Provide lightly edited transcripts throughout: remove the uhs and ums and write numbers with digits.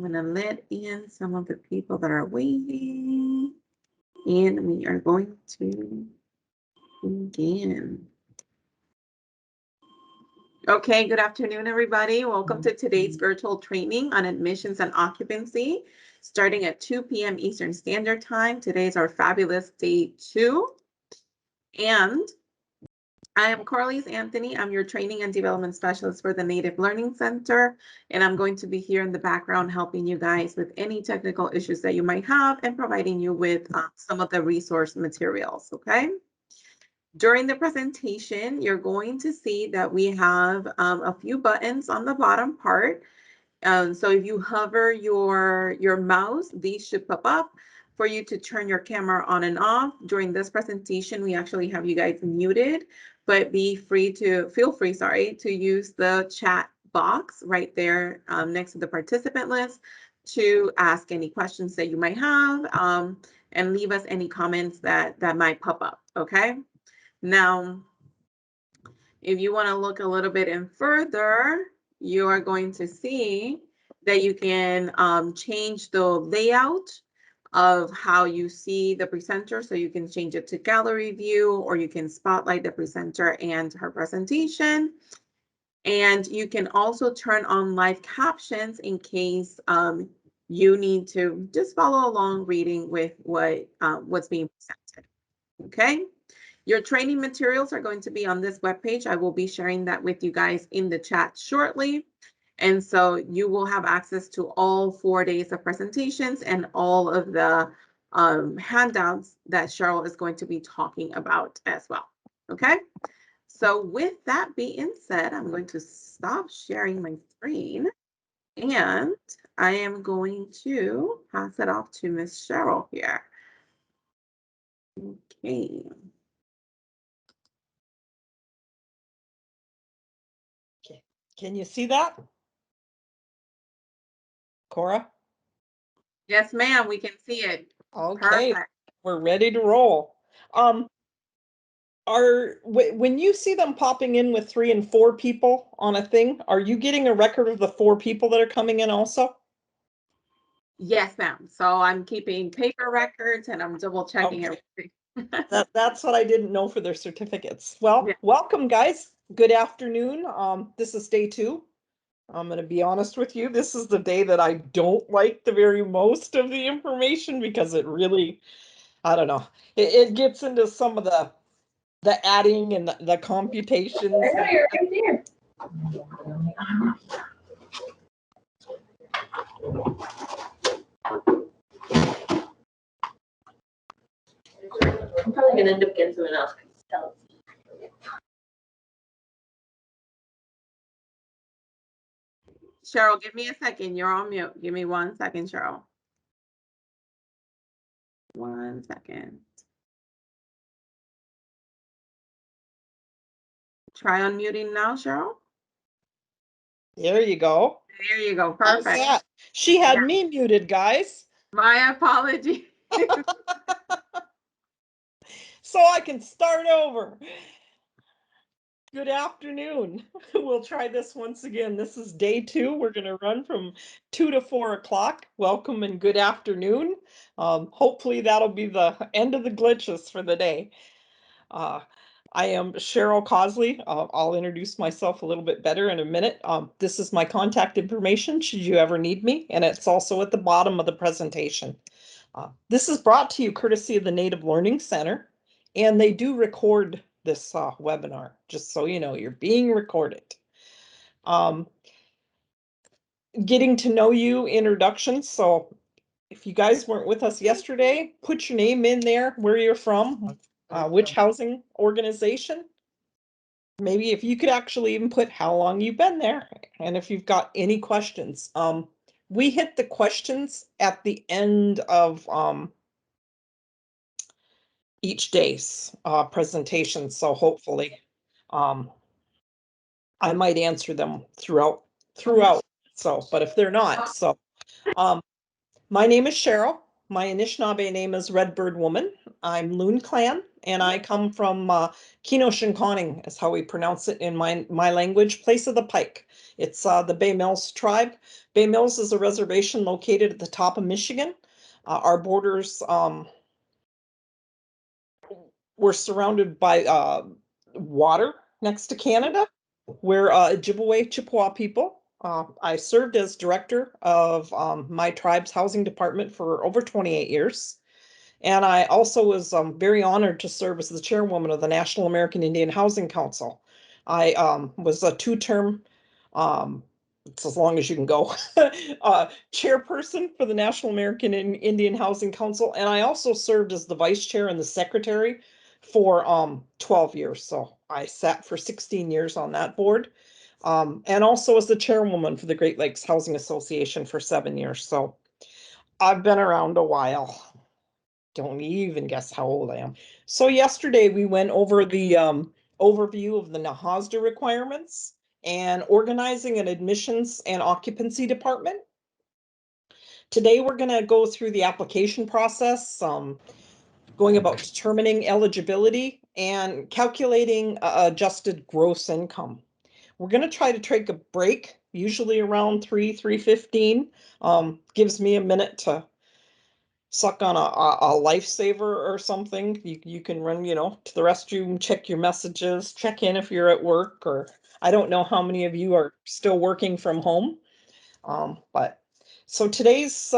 going to let in some of the people that are waiting, and we are going to begin. Okay, good afternoon, everybody. Welcome to today's virtual training on admissions and occupancy, starting at 2 p.m. Eastern Standard Time. Today is our fabulous day 2. And I am Corliss Anthony. I'm your training and development specialist for the Native Learning Center. And I'm going to be here in the background helping you guys with any technical issues that you might have and providing you with some of the resource materials, okay? During the presentation, you're going to see that we have a few buttons on the bottom part. So if you hover your mouse, these should pop up for you to turn your camera on and off. During this presentation, we actually have you guys muted, but feel free to use the chat box right there next to the participant list to ask any questions that you might have and leave us any comments that might pop up, okay? Now, if you want to look a little bit in further, you are going to see that you can change the layout of how you see the presenter. So you can change it to gallery view, or you can spotlight the presenter and her presentation. And you can also turn on live captions in case you need to just follow along reading with what's being presented, okay? Your training materials are going to be on this webpage. I will be sharing that with you guys in the chat shortly. And so you will have access to all 4 days of presentations and all of the handouts that Cheryl is going to be talking about as well. Okay. So with that being said, I'm going to stop sharing my screen and I am going to pass it off to Miss Cheryl here. Okay. Can you see that? Cora? Yes, ma'am, we can see it. Okay, Perfect. we're ready to roll. When you see them popping in with 3 and 4 people on a thing, are you getting a record of the 4 people that are coming in also? Yes, ma'am. So I'm keeping paper records and I'm double checking everything. That's what I didn't know for their certificates. Well, yeah. Welcome, guys. Good afternoon. This is day 2. I'm going to be honest with you. This is the day that I don't like the very most of the information because it really, I don't know, it gets into some of the adding and the computations. You're right there. I'm probably going to end up getting someone else. Cheryl, give me a second. You're on mute. Give me 1 second, Cheryl. 1 second. Try unmuting now, Cheryl. There you go. There you go. Perfect. Yeah. She had me muted, guys. My apologies. So I can start over. Good afternoon. We'll try this once again. This is day 2. We're going to run from 2 to 4 o'clock. Welcome and good afternoon. Hopefully that'll be the end of the glitches for the day. I am Cheryl Cosley. I'll introduce myself a little bit better in a minute. This is my contact information should you ever need me, and it's also at the bottom of the presentation. This is brought to you courtesy of the Native Learning Center, and they do record this webinar, just so you know, you're being recorded. Getting to know you introductions. So if you guys weren't with us yesterday, put your name in there, where you're from, which housing organization. Maybe if you could actually even put how long you've been there, and if you've got any questions. We hit the questions at the end of each day's presentation, so hopefully I might answer them throughout. So, but if they're not, so my name is Cheryl. My Anishinaabe name is Redbird Woman. I'm Loon Clan, and I come from Kenoshinconning, is how we pronounce it in my language, Place of the Pike. It's the Bay Mills tribe. Bay Mills is a reservation located at the top of Michigan. Our borders, we're surrounded by water next to Canada. We're Ojibwe Chippewa people. I served as director of my tribe's housing department for over 28 years. And I also was very honored to serve as the chairwoman of the National American Indian Housing Council. I was a two-term, it's as long as you can go, chairperson for the National American Indian Housing Council. And I also served as the vice chair and the secretary for 12 years. So I sat for 16 years on that board. And also as the chairwoman for the Great Lakes Housing Association for 7 years. So I've been around a while. Don't even guess how old I am. So yesterday we went over the overview of the NAHASDA requirements and organizing an admissions and occupancy department. Today we're going to go through the application process, going about determining eligibility and calculating adjusted gross income. We're going to try to take a break, usually around 3:15. Gives me a minute to suck on a lifesaver or something. You can run, to the restroom, check your messages, check in if you're at work, or I don't know how many of you are still working from home. But so today's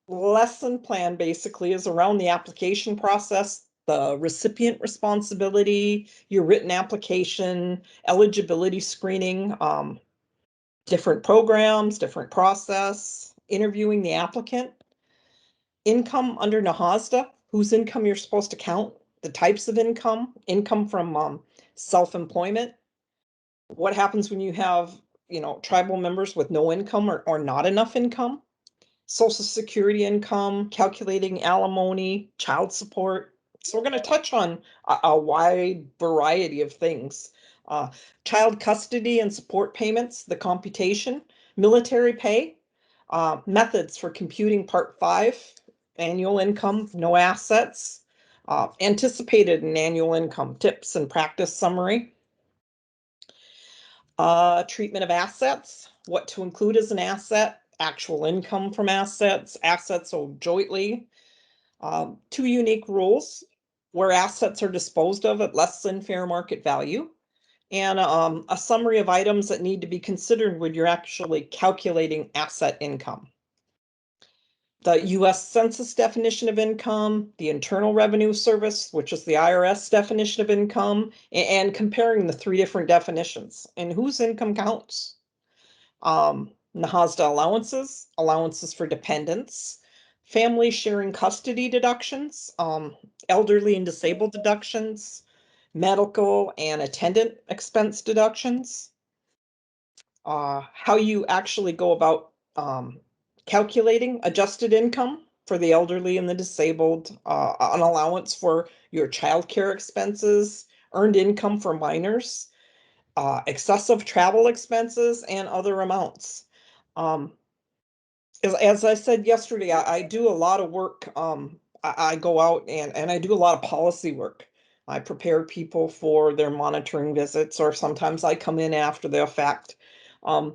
lesson plan basically is around the application process, the recipient responsibility, your written application, eligibility screening, different programs, different process, interviewing the applicant, income under NAHASDA, whose income you're supposed to count, the types of income from self-employment, what happens when you have, tribal members with no income or not enough income, Social Security income, calculating alimony, child support. So we're going to touch on a wide variety of things. Child custody and support payments, the computation, military pay, methods for computing Part 5, annual income, no assets, anticipated and annual income, tips and practice summary, treatment of assets, what to include as an asset, actual income from assets, assets owed jointly, 2 unique rules where assets are disposed of at less than fair market value, and a summary of items that need to be considered when you're actually calculating asset income. The U.S. Census definition of income, the Internal Revenue Service, which is the IRS definition of income, and comparing the 3 different definitions and whose income counts. NAHASDA allowances, allowances for dependents, family sharing custody deductions, elderly and disabled deductions, medical and attendant expense deductions, how you actually go about calculating adjusted income for the elderly and the disabled, an allowance for your childcare expenses, earned income for minors, excessive travel expenses, and other amounts. As I said yesterday, I do a lot of work. I go out and I do a lot of policy work. I prepare people for their monitoring visits, or sometimes I come in after the fact. A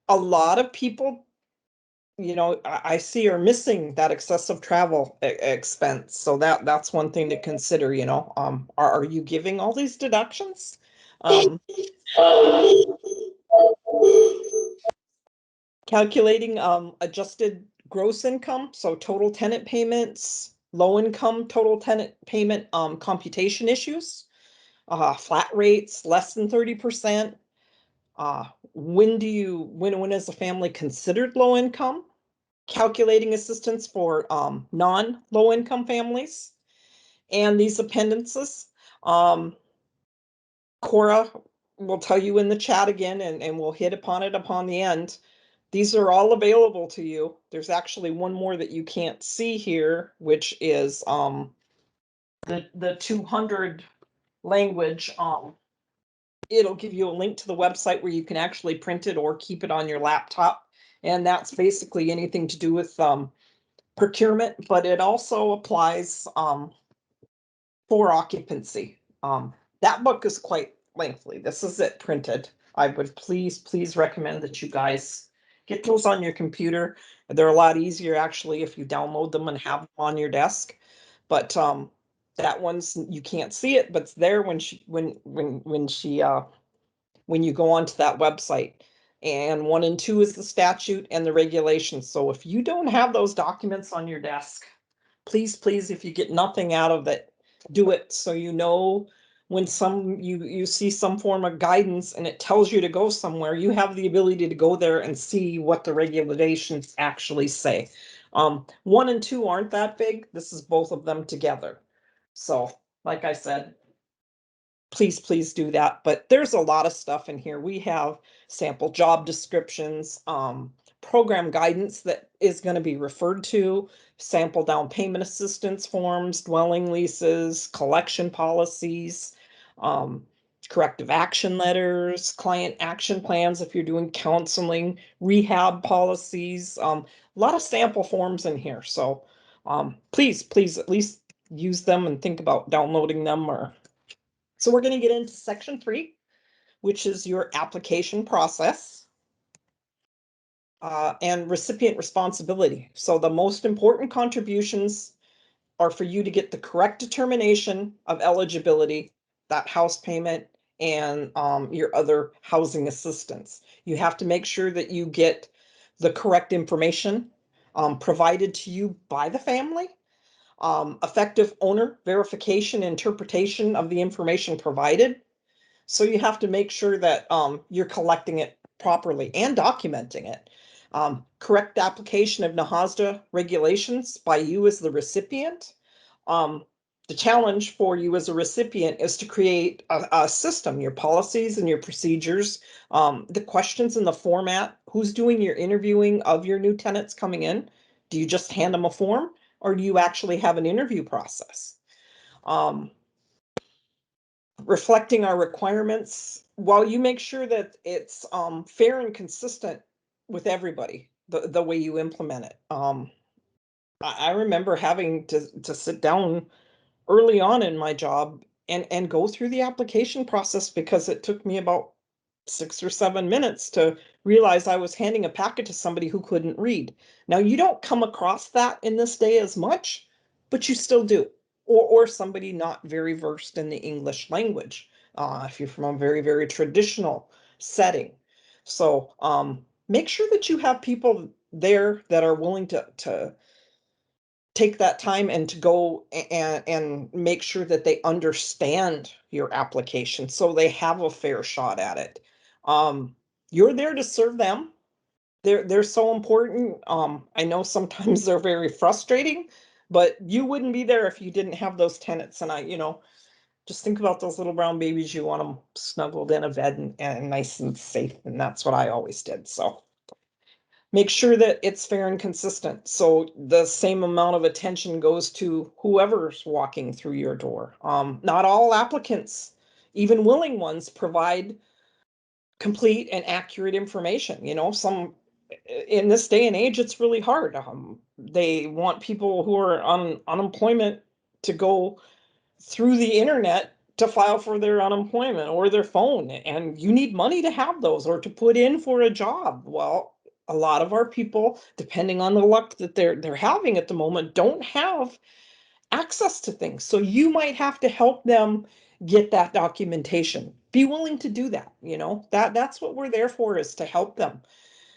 lot of people, I see are missing that excessive travel expense. So that's one thing to consider, are you giving all these deductions? Calculating adjusted gross income, so total tenant payments, low income total tenant payment computation issues, flat rates less than 30%. When is a family considered low income? Calculating assistance for non-low income families, and these appendices. Cora will tell you in the chat again, and we'll hit upon it upon the end. These are all available to you. There's actually one more that you can't see here, which is the 200 language. It'll give you a link to the website where you can actually print it or keep it on your laptop. And that's basically anything to do with procurement, but it also applies for occupancy. That book is quite lengthy. This is it printed. I would please recommend that you guys get those on your computer. They're a lot easier actually if you download them and have them on your desk. But that one's, you can't see it, but it's there when you go onto that website. And 1 and 2 is the statute and the regulations. So if you don't have those documents on your desk, please, if you get nothing out of it, do it so you know when you see some form of guidance and it tells you to go somewhere, you have the ability to go there and see what the regulations actually say. 1 and 2 aren't that big. This is both of them together. So, like I said, please do that. But there's a lot of stuff in here. We have sample job descriptions, program guidance that is going to be referred to, sample down payment assistance forms, dwelling leases, collection policies, corrective action letters, client action plans if you're doing counseling, rehab policies, a lot of sample forms in here. So please at least use them and think about downloading them. So we're going to get into section 3, which is your application process and recipient responsibility. So the most important contributions are for you to get the correct determination of eligibility, that house payment, and your other housing assistance. You have to make sure that you get the correct information provided to you by the family. Effective owner verification, interpretation of the information provided. So you have to make sure that you're collecting it properly and documenting it. Correct application of NAHASDA regulations by you as the recipient. The challenge for you as a recipient is to create a system, your policies and your procedures, the questions in the format, who's doing your interviewing of your new tenants coming in. Do you just hand them a form or do you actually have an interview process? Reflecting our requirements, while you make sure that it's fair and consistent with everybody, the way you implement it. I remember having to sit down early on in my job and go through the application process because it took me about 6 or 7 minutes to realize I was handing a packet to somebody who couldn't read. Now, you don't come across that in this day as much, but you still do. Or somebody not very versed in the English language, if you're from a very traditional setting. So make sure that you have people there that are willing to take that time and to go and make sure that they understand your application so they have a fair shot at it. You're there to serve them. They're so important. I know sometimes they're very frustrating, but you wouldn't be there if you didn't have those tenants. And just think about those little brown babies. You want them snuggled in a bed and nice and safe. And that's what I always did. So make sure that it's fair and consistent. So the same amount of attention goes to whoever's walking through your door. Not all applicants, even willing ones, provide complete and accurate information. Some in this day and age, it's really hard. They want people who are on unemployment to go through the internet to file for their unemployment or their phone, and you need money to have those or to put in for a job. Well, a lot of our people, depending on the luck that they're having at the moment, don't have access to things. So you might have to help them get that documentation. Be willing to do that. That's what we're there for, is to help them.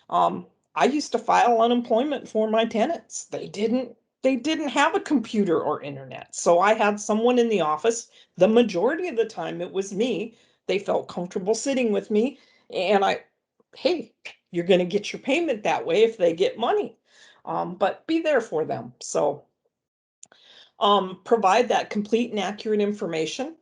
I used to file unemployment for my tenants. They didn't have a computer or internet. So I had someone in the office. The majority of the time it was me. They felt comfortable sitting with me, and hey, you're going to get your payment that way if they get money. But be there for them. So provide that complete and accurate information.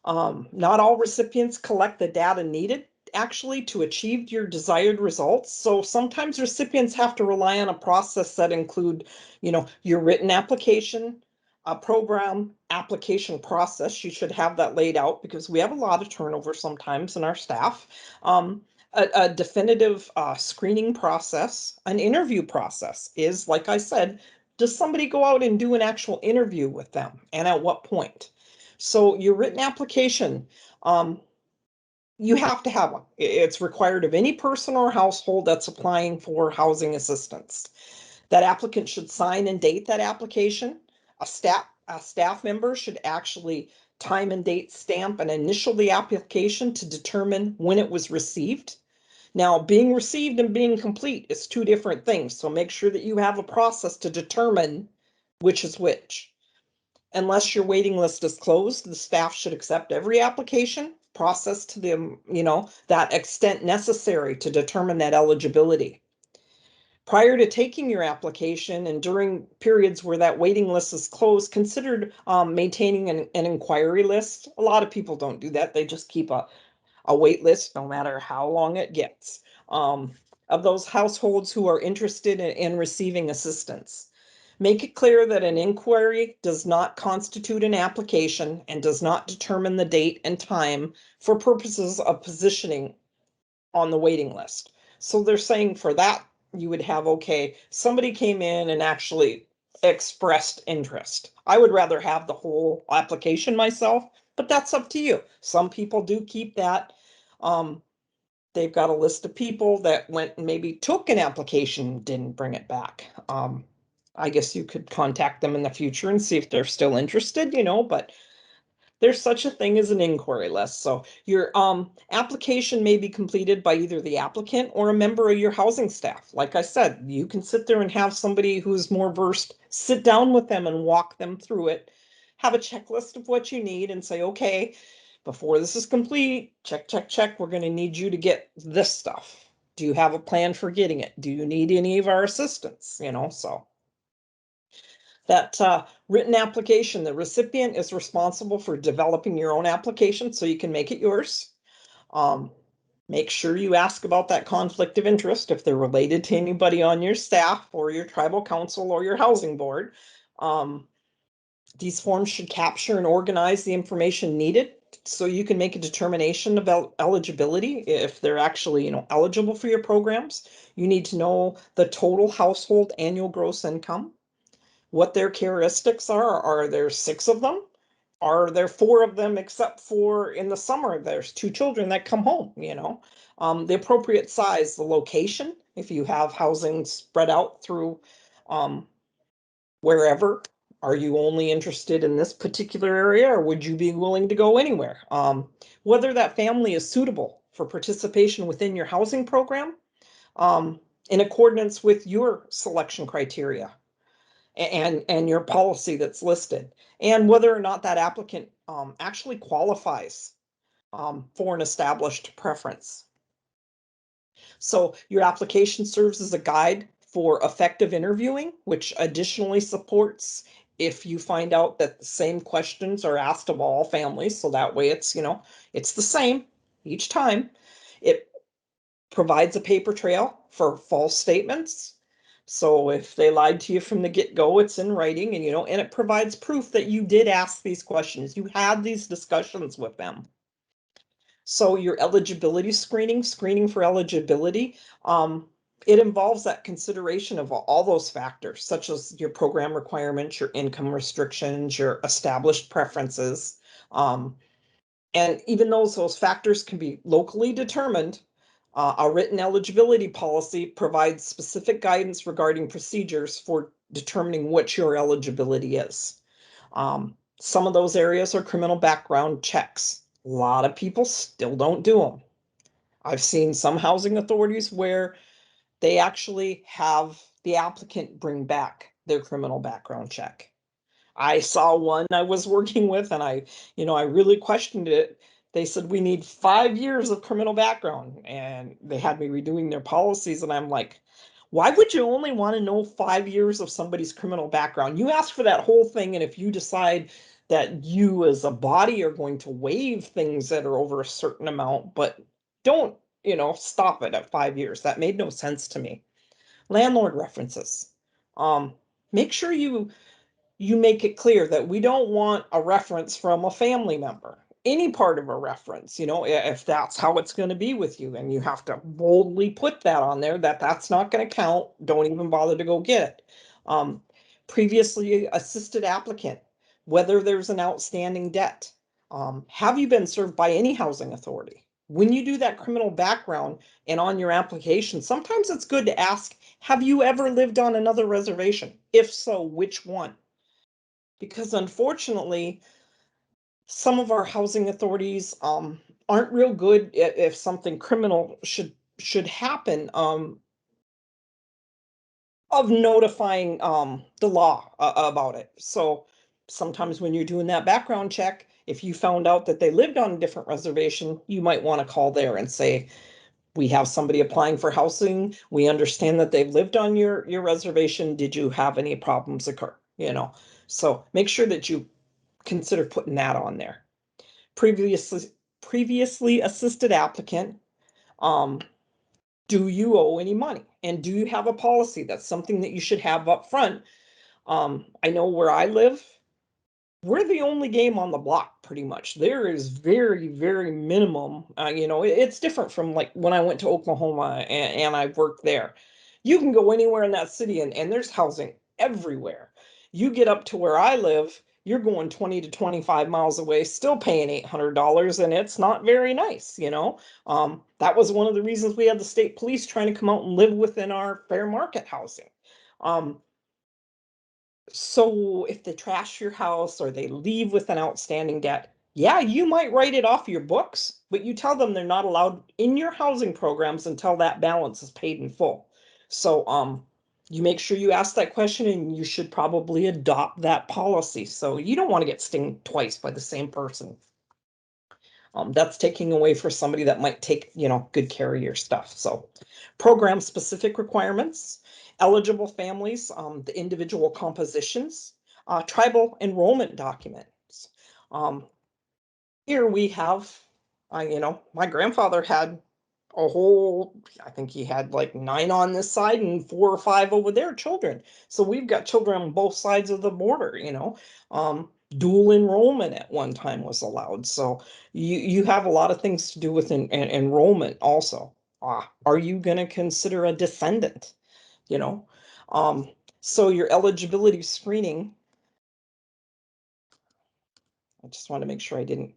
Not all recipients collect the data needed actually to achieve your desired results. So sometimes recipients have to rely on a process that include, your written application, a program application process. You should have that laid out because we have a lot of turnover sometimes in our staff. A definitive screening process, an interview process is, like I said, does somebody go out and do an actual interview with them, and at what point? So your written application, you have to have one. It's required of any person or household that's applying for housing assistance. That applicant should sign and date that application. A staff member should actually time and date stamp and initial the application to determine when it was received. Now, being received and being complete is two different things, so make sure that you have a process to determine which is which. Unless your waiting list is closed, the staff should accept every application processed to the, that extent necessary to determine that eligibility. Prior to taking your application and during periods where that waiting list is closed, consider maintaining an inquiry list. A lot of people don't do that. They just keep a wait list no matter how long it gets, of those households who are interested in receiving assistance. Make it clear that an inquiry does not constitute an application and does not determine the date and time for purposes of positioning on the waiting list. So they're saying for that, you would have, okay, somebody came in and actually expressed interest. I would rather have the whole application myself, but that's up to you. Some people do keep that. They've got a list of people that went and maybe took an application, didn't bring it back. I guess you could contact them in the future and see if they're still interested, but there's such a thing as an inquiry list. So your application may be completed by either the applicant or a member of your housing staff. Like I said, you can sit there and have somebody who's more versed, sit down with them and walk them through it. Have a checklist of what you need and say, okay, before this is complete, check, check, check. We're going to need you to get this stuff. Do you have a plan for getting it? Do you need any of our assistance? So that written application, the recipient is responsible for developing your own application so you can make it yours. Make sure you ask about that conflict of interest if they're related to anybody on your staff or your tribal council or your housing board. These forms should capture and organize the information needed so you can make a determination about eligibility if they're actually, eligible for your programs. You need to know the total household annual gross income, what their characteristics are. Are there 6 of them? Are there 4 of them, except for in the summer, there's 2 children that come home, the appropriate size, the location, if you have housing spread out through wherever. Are you only interested in this particular area, or would you be willing to go anywhere? Whether that family is suitable for participation within your housing program, in accordance with your selection criteria and your policy that's listed, and whether or not that applicant actually qualifies for an established preference. So your application serves as a guide for effective interviewing, which additionally supports if you find out that the same questions are asked of all families. So that way it's, it's the same each time. It provides a paper trail for false statements. So if they lied to you from the get-go, it's in writing, and and it provides proof that you did ask these questions. You had these discussions with them. So your eligibility screening for eligibility, it involves that consideration of all those factors, such as your program requirements, your income restrictions, your established preferences. And even though those factors can be locally determined, a written eligibility policy provides specific guidance regarding procedures for determining what your eligibility is. Some of those areas are criminal background checks. A lot of people still don't do them. I've seen some housing authorities where they actually have the applicant bring back their criminal background check. I saw one I was working with, and I really questioned it. They said, we need 5 years of criminal background, and they had me redoing their policies. And I'm like, why would you only want to know 5 years of somebody's criminal background? You ask for that whole thing. And if you decide that you as a body are going to waive things that are over a certain amount, but don't, stop it at 5 years. That made no sense to me. Landlord references. Make sure you make it clear that we don't want a reference from a family member, any part of a reference, if that's how it's going to be with you, and you have to boldly put that on there, that's not going to count. Don't even bother to go get it. Previously assisted applicant. whether there's an outstanding debt. Have you been served by any housing authority? When you do that criminal background and on your application, sometimes it's good to ask, have you ever lived on another reservation? If so, which one? Because unfortunately, some of our housing authorities aren't real good if something criminal should happen of notifying the law about it. So sometimes when you're doing that background check, if you found out that they lived on a different reservation, you might want to call there and say, we have somebody applying for housing. We understand that they've lived on your reservation. Did you have any problems occur? You know, so make sure that you consider putting that on there. Previously assisted applicant, do you owe any money? And do you have a policy? That's something that you should have up front. I know where I live, we're the only game on the block pretty much. There is very, very minimum, you know, it's different from like when I went to Oklahoma and I worked there. You can go anywhere in that city and there's housing everywhere. You get up to where I live, you're going 20 to 25 miles away, still paying $800, and it's not very nice, you know. That was one of the reasons we had the state police trying to come out and live within our fair market housing. So if they trash your house or they leave with an outstanding debt, yeah, you might write it off your books, but you tell them they're not allowed in your housing programs until that balance is paid in full. So you make sure you ask that question, and you should probably adopt that policy. So you don't want to get stung twice by the same person. That's taking away for somebody that might take, you know, good care of your stuff. So program specific requirements, eligible families, the individual compositions, tribal enrollment documents. Here we have, you know, my grandfather had a whole, I think he had like 9 on this side and 4 or 5 over there, children. So we've got children on both sides of the border, you know. Dual enrollment at one time was allowed. So you have a lot of things to do with enrollment also. Are you going to consider a descendant? You know, so your eligibility screening, I just want to make sure I didn't,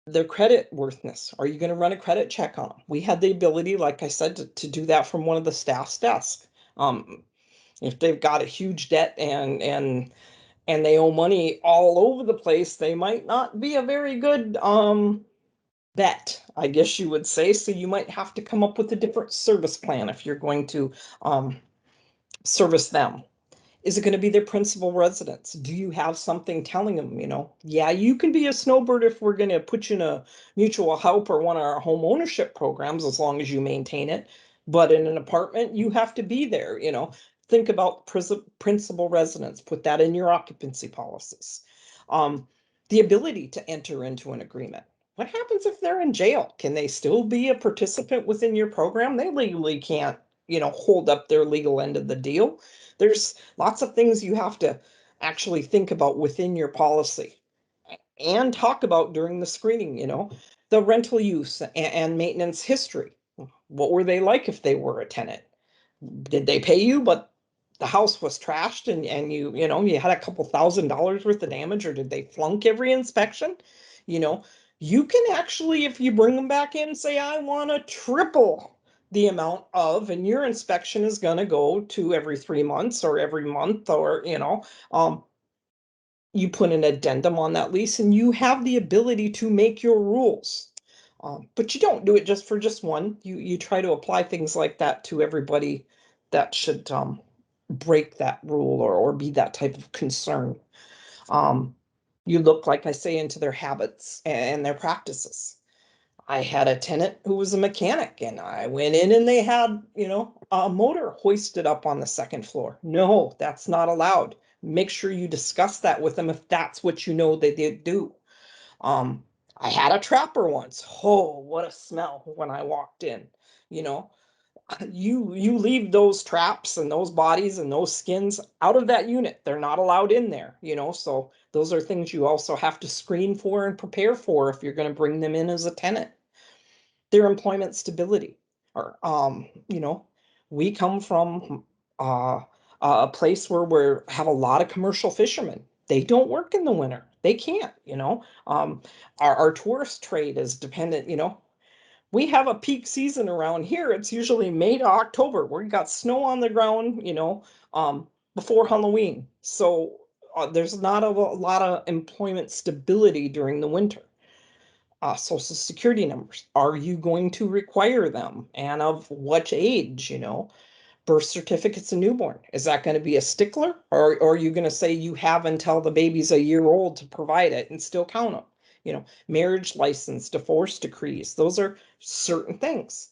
their credit worthiness. Are you going to run a credit check on them? We had the ability, like I said, to do that from one of the staff's desks. If they've got a huge debt and they owe money all over the place, they might not be a very good bet, I guess you would say. So you might have to come up with a different service plan if you're going to service them. Is it going to be their principal residence? Do you have something telling them, you know, yeah, you can be a snowbird if we're going to put you in a mutual help or one of our home ownership programs, as long as you maintain it. But in an apartment, you have to be there, you know. Think about principal residence, put that in your occupancy policies. The ability to enter into an agreement. What happens if they're in jail? Can they still be a participant within your program? They legally can't, you know, hold up their legal end of the deal. There's lots of things you have to actually think about within your policy and talk about during the screening, you know, the rental use and maintenance history. What were they like if they were a tenant? Did they pay you, but the house was trashed and you know, you had a couple $1,000s worth of damage, or did they flunk every inspection? You know, you can actually, if you bring them back in, say, I want to triple the amount of, and your inspection is going to go to every 3 months or every month, or, you know, you put an addendum on that lease and you have the ability to make your rules. But you don't do it just for just one. You try to apply things like that to everybody that should break that rule or be that type of concern. You look, like I say, into their habits and their practices. I had a tenant who was a mechanic, and I went in and they had, you know, a motor hoisted up on the second floor. No, that's not allowed. Make sure you discuss that with them if that's what you know they did do. I had a trapper once. Oh, what a smell when I walked in. You know, you leave those traps and those bodies and those skins out of that unit. They're not allowed in there, you know. So those are things you also have to screen for and prepare for if you're going to bring them in as a tenant. Their employment stability, or you know, we come from a place where we have a lot of commercial fishermen. They don't work in the winter. They can't, you know. Our tourist trade is dependent, you know. We have a peak season around here. It's usually May to October. We got snow on the ground, you know, before Halloween. So there's not a lot of employment stability during the winter. Social Security numbers. Are you going to require them? And of what age, you know? Birth certificates of newborn. Is that going to be a stickler? Or are you going to say you have until the baby's a year old to provide it and still count them? You know, marriage license, divorce decrees. Those are certain things.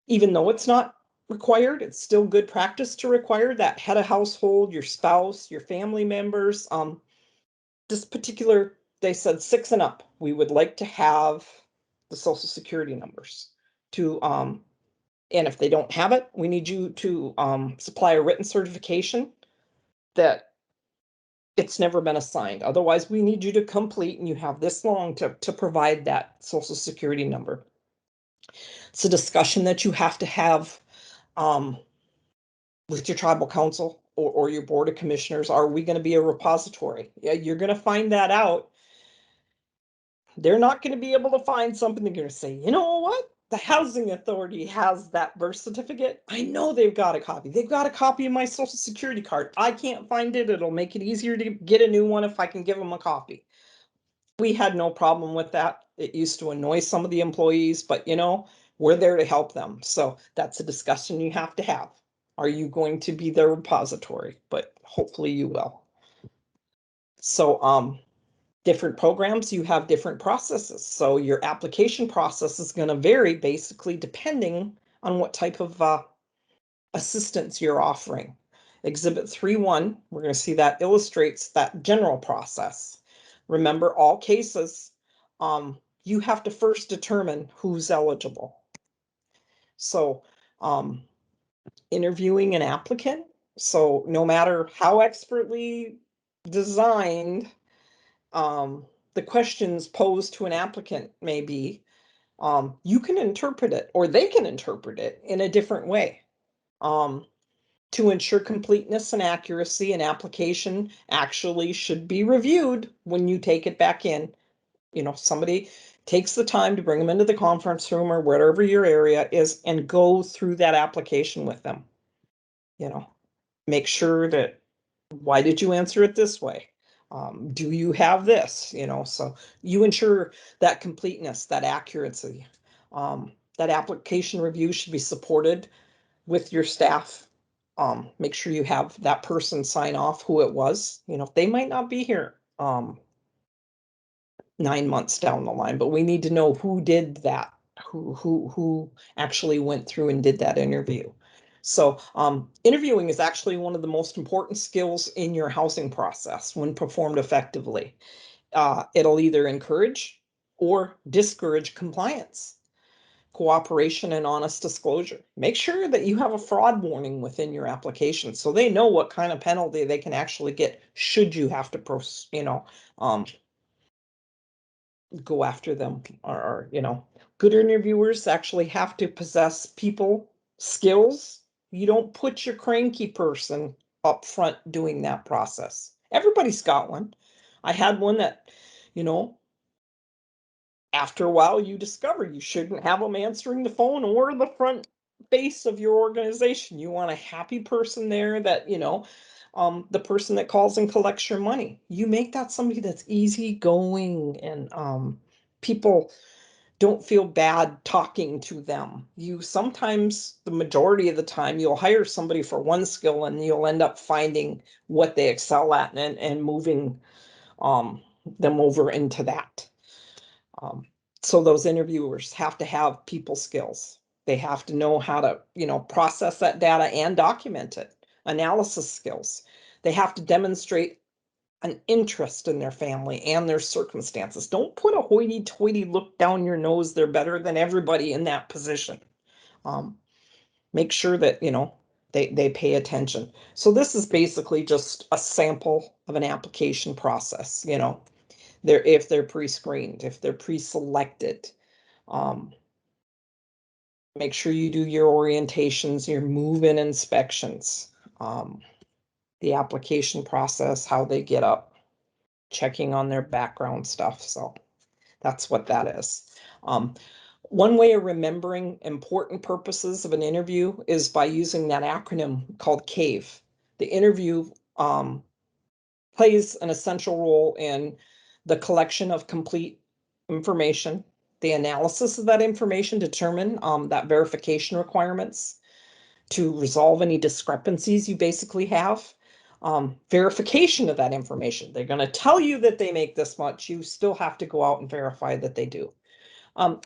Even though it's not required, it's still good practice to require that head of household, your spouse, your family members. This particular, they said 6 and up, we would like to have the Social Security numbers to, and if they don't have it, we need you to supply a written certification that it's never been assigned. Otherwise, we need you to complete, and you have this long to provide that Social Security number. It's a discussion that you have to have with your tribal council or your board of commissioners. Are we going to be a repository? Yeah, you're going to find that out. They're not going to be able to find something. They're going to say, you know what? The housing authority has that birth certificate. I know they've got a copy. They've got a copy of my Social Security card. I can't find it. It'll make it easier to get a new one if I can give them a copy. We had no problem with that. It used to annoy some of the employees, but you know, we're there to help them. So that's a discussion you have to have. Are you going to be their repository? But hopefully you will. So, different programs, you have different processes. So your application process is going to vary basically depending on what type of assistance you're offering. Exhibit 3.1, we're going to see that illustrates that general process. Remember, all cases, you have to first determine who's eligible. So interviewing an applicant. So no matter how expertly designed the questions posed to an applicant may be, you can interpret it, or they can interpret it in a different way. To ensure completeness and accuracy, an application actually should be reviewed when you take it back in. You know, somebody takes the time to bring them into the conference room or wherever your area is and go through that application with them. You know, make sure that, why did you answer it this way? Do you have this? You know, so you ensure that completeness, that accuracy. That application review should be supported with your staff. Make sure you have that person sign off who it was. You know, they might not be here 9 months down the line, but we need to know who did that, who actually went through and did that interview. So interviewing is actually one of the most important skills in your housing process when performed effectively. It'll either encourage or discourage compliance, cooperation, and honest disclosure. Make sure that you have a fraud warning within your application so they know what kind of penalty they can actually get should you have to, you know, go after them. Or, you know, good interviewers actually have to possess people skills. You don't put your cranky person up front doing that process. Everybody's got one. I had one that, you know, after a while you discover you shouldn't have them answering the phone or the front face of your organization. You want a happy person there that, you know, the person that calls and collects your money. You make that somebody that's easygoing and people don't feel bad talking to them. You sometimes, the majority of the time, you'll hire somebody for one skill and you'll end up finding what they excel at and moving them over into that. So those interviewers have to have people skills. They have to know how to, you know, process that data and document it. Analysis skills. They have to demonstrate an interest in their family and their circumstances. Don't put a hoity-toity look down your nose. They're better than everybody in that position. Make sure that, you know, they pay attention. So this is basically just a sample of an application process. You know, if they're pre-screened, if they're pre-selected. Make sure you do your orientations, your move-in inspections. the application process, how they get up, checking on their background stuff. So that's what that is. One way of remembering important purposes of an interview is by using that acronym called CAVE. The interview plays an essential role in the collection of complete information, the analysis of that information, determine that verification requirements to resolve any discrepancies you basically have, verification of that information. They're going to tell you that they make this much. You still have to go out and verify that they do.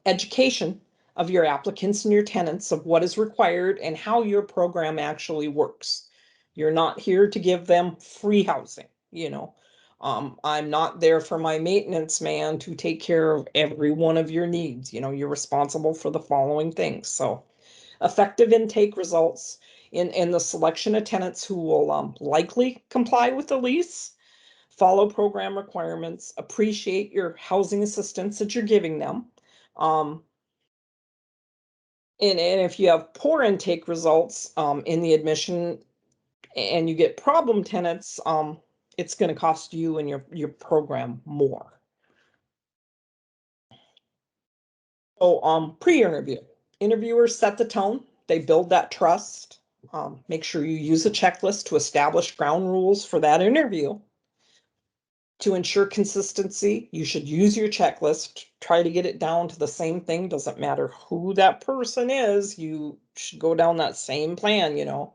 Education of your applicants and your tenants of what is required and how your program actually works. You're not here to give them free housing, you know. I'm not there for my maintenance man to take care of every one of your needs. You know, you're responsible for the following things. So effective intake results in the selection of tenants who will likely comply with the lease, follow program requirements, appreciate your housing assistance that you're giving them. And if you have poor intake results in the admission and you get problem tenants, it's going to cost you and your program more. So pre-interview. Interviewers set the tone. They build that trust. Make sure you use a checklist to establish ground rules for that interview. To ensure consistency, you should use your checklist. Try to get it down to the same thing. Doesn't matter who that person is. You should go down that same plan, you know.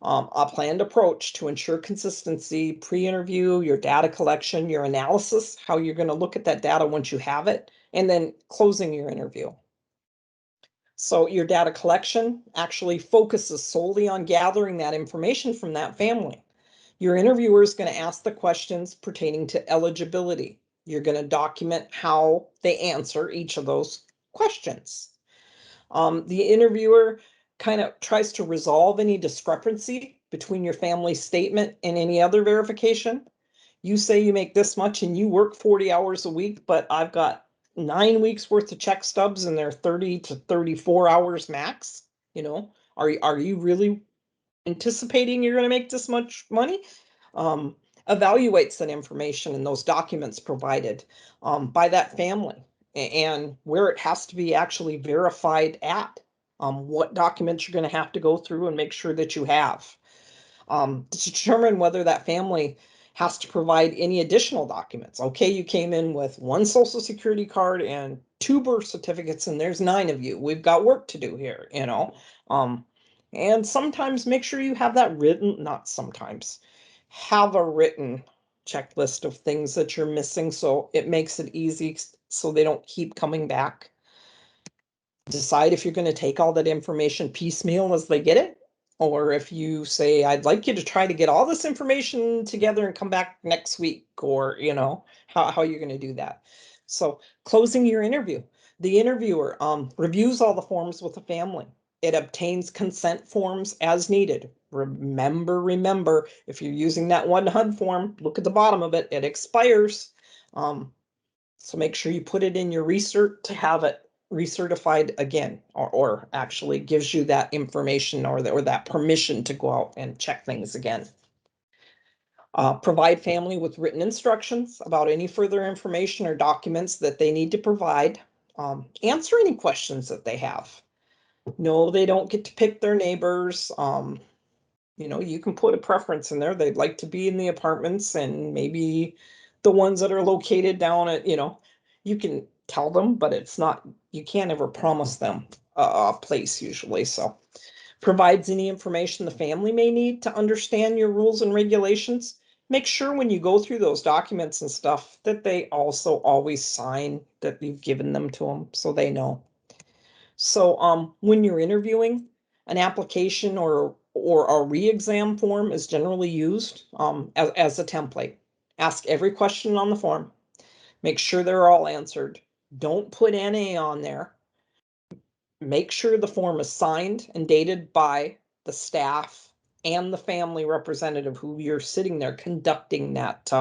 A planned approach to ensure consistency, pre-interview, your data collection, your analysis, how you're going to look at that data once you have it, and then closing your interview. So your data collection actually focuses solely on gathering that information from that family. Your interviewer is going to ask the questions pertaining to eligibility. You're going to document how they answer each of those questions. The interviewer kind of tries to resolve any discrepancy between your family statement and any other verification. You say you make this much and you work 40 hours a week, but I've got 9 weeks worth of check stubs and they're 30 to 34 hours max. You know, are you really anticipating you're going to make this much money? Evaluates that information and those documents provided by that family and where it has to be actually verified at, what documents you're going to have to go through and make sure that you have. To determine whether that family has to provide any additional documents. Okay, you came in with 1 social security card and 2 birth certificates and there's 9 of you. We've got work to do here, you know. And sometimes make sure you have that written, not sometimes, have a written checklist of things that you're missing so it makes it easy so they don't keep coming back. Decide if you're going to take all that information piecemeal as they get it, or if you say, I'd like you to try to get all this information together and come back next week, or, you know, how you're going to do that. So closing your interview. The interviewer reviews all the forms with the family. It obtains consent forms as needed. Remember, if you're using that one HUD form, look at the bottom of it. It expires. So make sure you put it in your recert to have it recertified again, or actually gives you that information or that permission to go out and check things again. Provide family with written instructions about any further information or documents that they need to provide. Answer any questions that they have. No, they don't get to pick their neighbors. You know, you can put a preference in there. They'd like to be in the apartments and maybe the ones that are located down at, you know, you can tell them, but it's not, you can't ever promise them a place usually. So provides any information the family may need to understand your rules and regulations. Make sure when you go through those documents and stuff that they also always sign that you've given them to them so they know. So when you're interviewing, an application or a re-exam form is generally used as a template. Ask every question on the form. Make sure they're all answered. Don't put NA on there. Make sure the form is signed and dated by the staff and the family representative who you're sitting there conducting that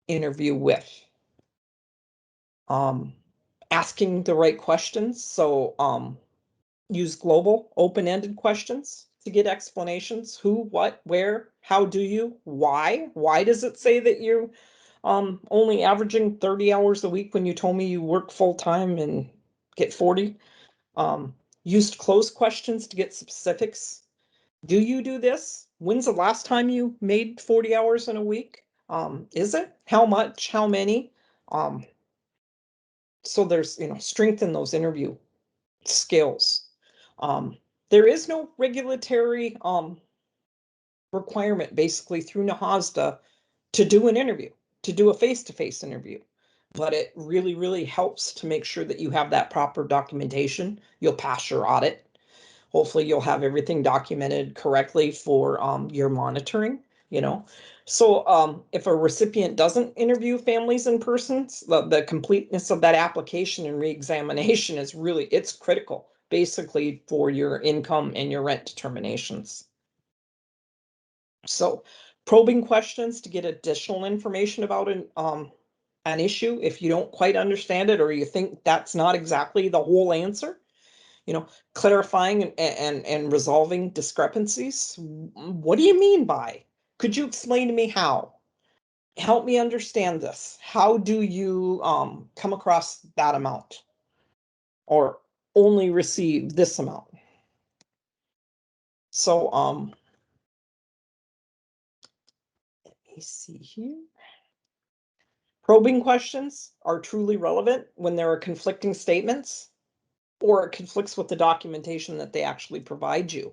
interview with. Asking the right questions. So use global, open-ended questions. to get explanations. Who, what, where, how do you, why? Why does it say that you're only averaging 30 hours a week when you told me you work full-time and get 40? Used closed questions to get specifics. Do you do this? When's the last time you made 40 hours in a week? Is it? How much? How many? So there's, strengthen those interview skills. There is no regulatory requirement basically through NAHASDA to do an interview, to do a face-to-face interview. But it really, really helps to make sure that you have that proper documentation. You'll pass your audit. Hopefully you'll have everything documented correctly for your monitoring, So if a recipient doesn't interview families in person, the completeness of that application and reexamination is really, it's critical basically for your income and your rent determinations. So probing questions to get additional information about an issue if you don't quite understand it or you think that's not exactly the whole answer. Clarifying and resolving discrepancies. What do you mean by? Could you explain to me how? Help me understand this. How do you come across that amount? Or only receive this amount? So let me see here. Probing questions are truly relevant when there are conflicting statements or it conflicts with the documentation that they actually provide you.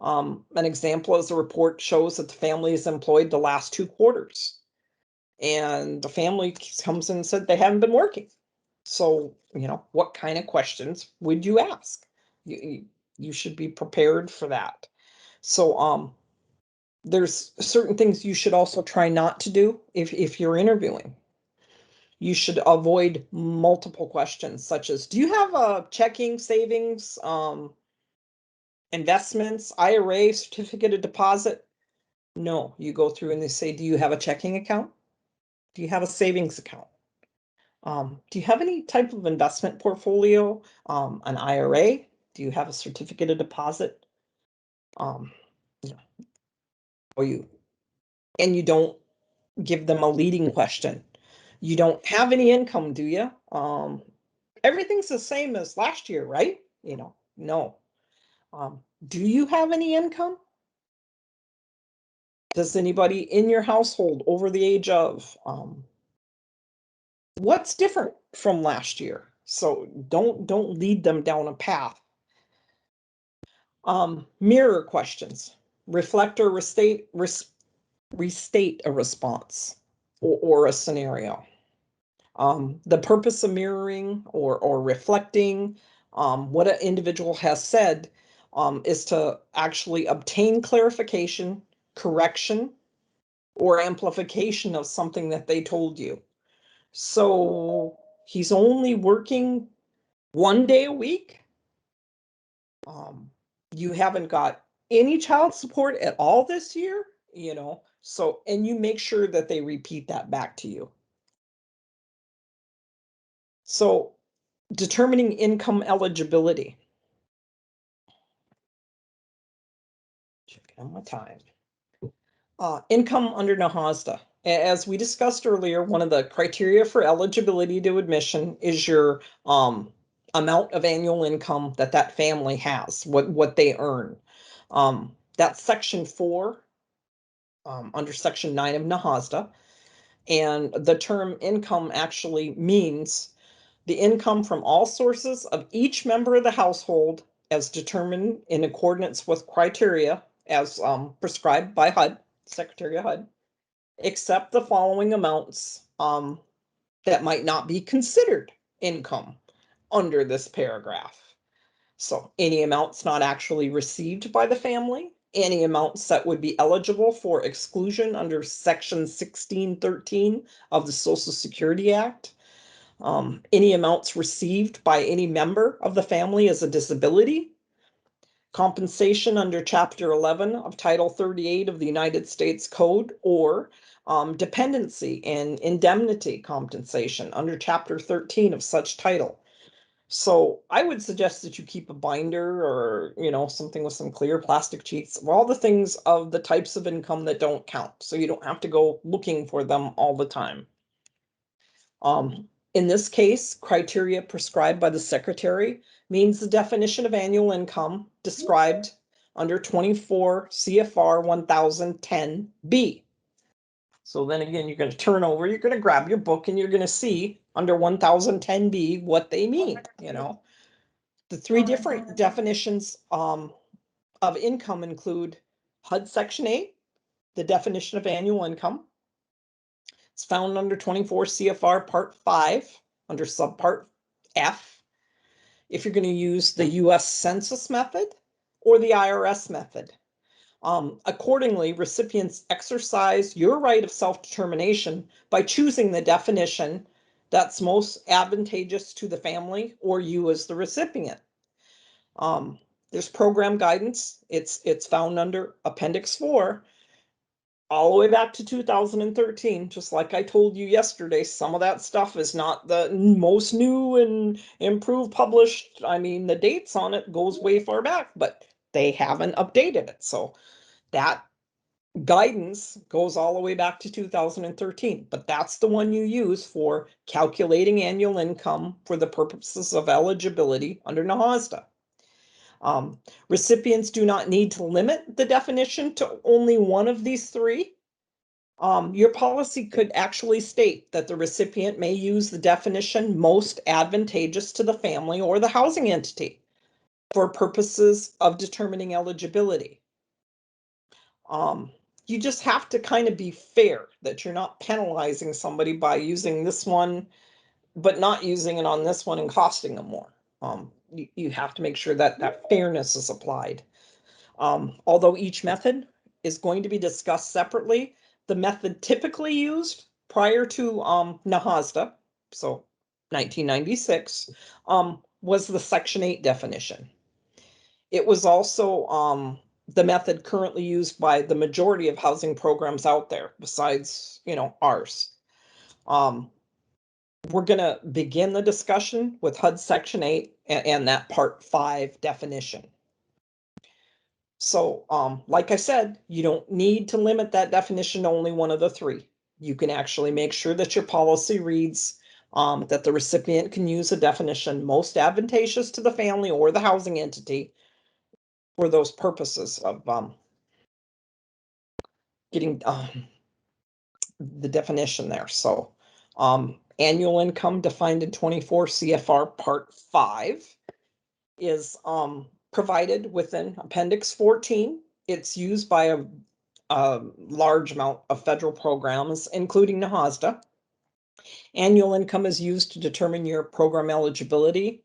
An example is the report shows that the family is employed the last 2 quarters. And the family comes in and said they haven't been working. So, what kind of questions would you ask? You should be prepared for that. So, there's certain things you should also try not to do if you're interviewing. You should avoid multiple questions, such as, do you have a checking, savings, investments, IRA, certificate of deposit? No, you go through and they say, do you have a checking account? Do you have a savings account? Do you have any type of investment portfolio? An IRA? Do you have a certificate of deposit? Or you don't give them a leading question. You don't have any income, do you? Everything's the same as last year, right? No. Do you have any income? Does anybody in your household over the age of what's different from last year? So don't lead them down a path. Mirror questions. Reflect or restate a response or a scenario. The purpose of mirroring or reflecting what an individual has said is to actually obtain clarification, correction, or amplification of something that they told you. So he's only working 1 day a week. You haven't got any child support at all this year, so, and you make sure that they repeat that back to you. So determining income eligibility. Checking on my time. Income under NAHASDA. As we discussed earlier, one of the criteria for eligibility to admission is your amount of annual income that family has, what they earn. That's section 4 under section 9 of NAHASDA. And the term income actually means the income from all sources of each member of the household as determined in accordance with criteria as prescribed by HUD, Secretary of HUD, except the following amounts that might not be considered income under this paragraph. So any amounts not actually received by the family, any amounts that would be eligible for exclusion under section 1613 of the Social Security Act, any amounts received by any member of the family as a disability, compensation under Chapter 11 of Title 38 of the United States Code, or dependency and indemnity compensation under Chapter 13 of such title. So I would suggest that you keep a binder or, something with some clear plastic sheets of all the things of the types of income that don't count. So you don't have to go looking for them all the time. In this case, criteria prescribed by the secretary means the definition of annual income described under 24 CFR 1010B. So then again, you're going to turn over, you're going to grab your book and you're going to see under 1010B what they mean, The three different definitions of income include HUD Section 8, the definition of annual income. It's found under 24 CFR Part 5 under Subpart F. If you're going to use the U.S. Census method or the IRS method. Accordingly, recipients exercise your right of self-determination by choosing the definition that's most advantageous to the family or you as the recipient. There's program guidance. It's found under Appendix 4 all the way back to 2013. Just like I told you yesterday, some of that stuff is not the most new and improved published. I mean, the dates on it goes way far back, but they haven't updated it. So that guidance goes all the way back to 2013, but that's the one you use for calculating annual income for the purposes of eligibility under NAHASDA. Recipients do not need to limit the definition to only one of these three. Your policy could actually state that the recipient may use the definition most advantageous to the family or the housing entity for purposes of determining eligibility. You just have to kind of be fair that you're not penalizing somebody by using this one, but not using it on this one and costing them more. You have to make sure that that fairness is applied. Although each method is going to be discussed separately, the method typically used prior to NAHASDA, so 1996, was the Section 8 definition. It was also the method currently used by the majority of housing programs out there, besides, ours. We're going to begin the discussion with HUD Section 8 and that Part 5 definition. So, like I said, you don't need to limit that definition to only one of the three. You can actually make sure that your policy reads that the recipient can use a definition most advantageous to the family or the housing entity for those purposes of getting the definition there. So, annual income defined in 24 CFR Part 5 is provided within Appendix 14. It's used by a large amount of federal programs, including NAHASDA. Annual income is used to determine your program eligibility.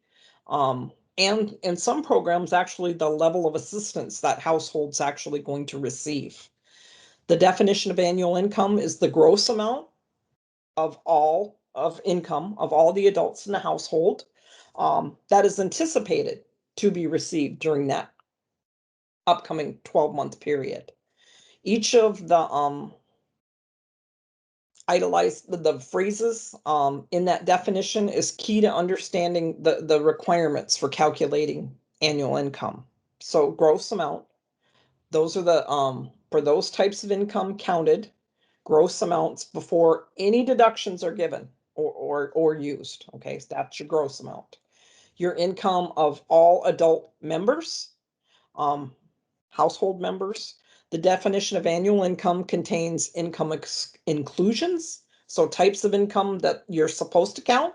And in some programs, actually the level of assistance that household's actually going to receive. The definition of annual income is the gross amount of all of income of all the adults in the household that is anticipated to be received during that upcoming 12-month period. Each of the the phrases in that definition is key to understanding the requirements for calculating annual income. So gross amount, those are the for those types of income counted, gross amounts before any deductions are given or used. Okay, so that's your gross amount. Your income of all adult members, household members. The definition of annual income contains income inclusions, so types of income that you're supposed to count,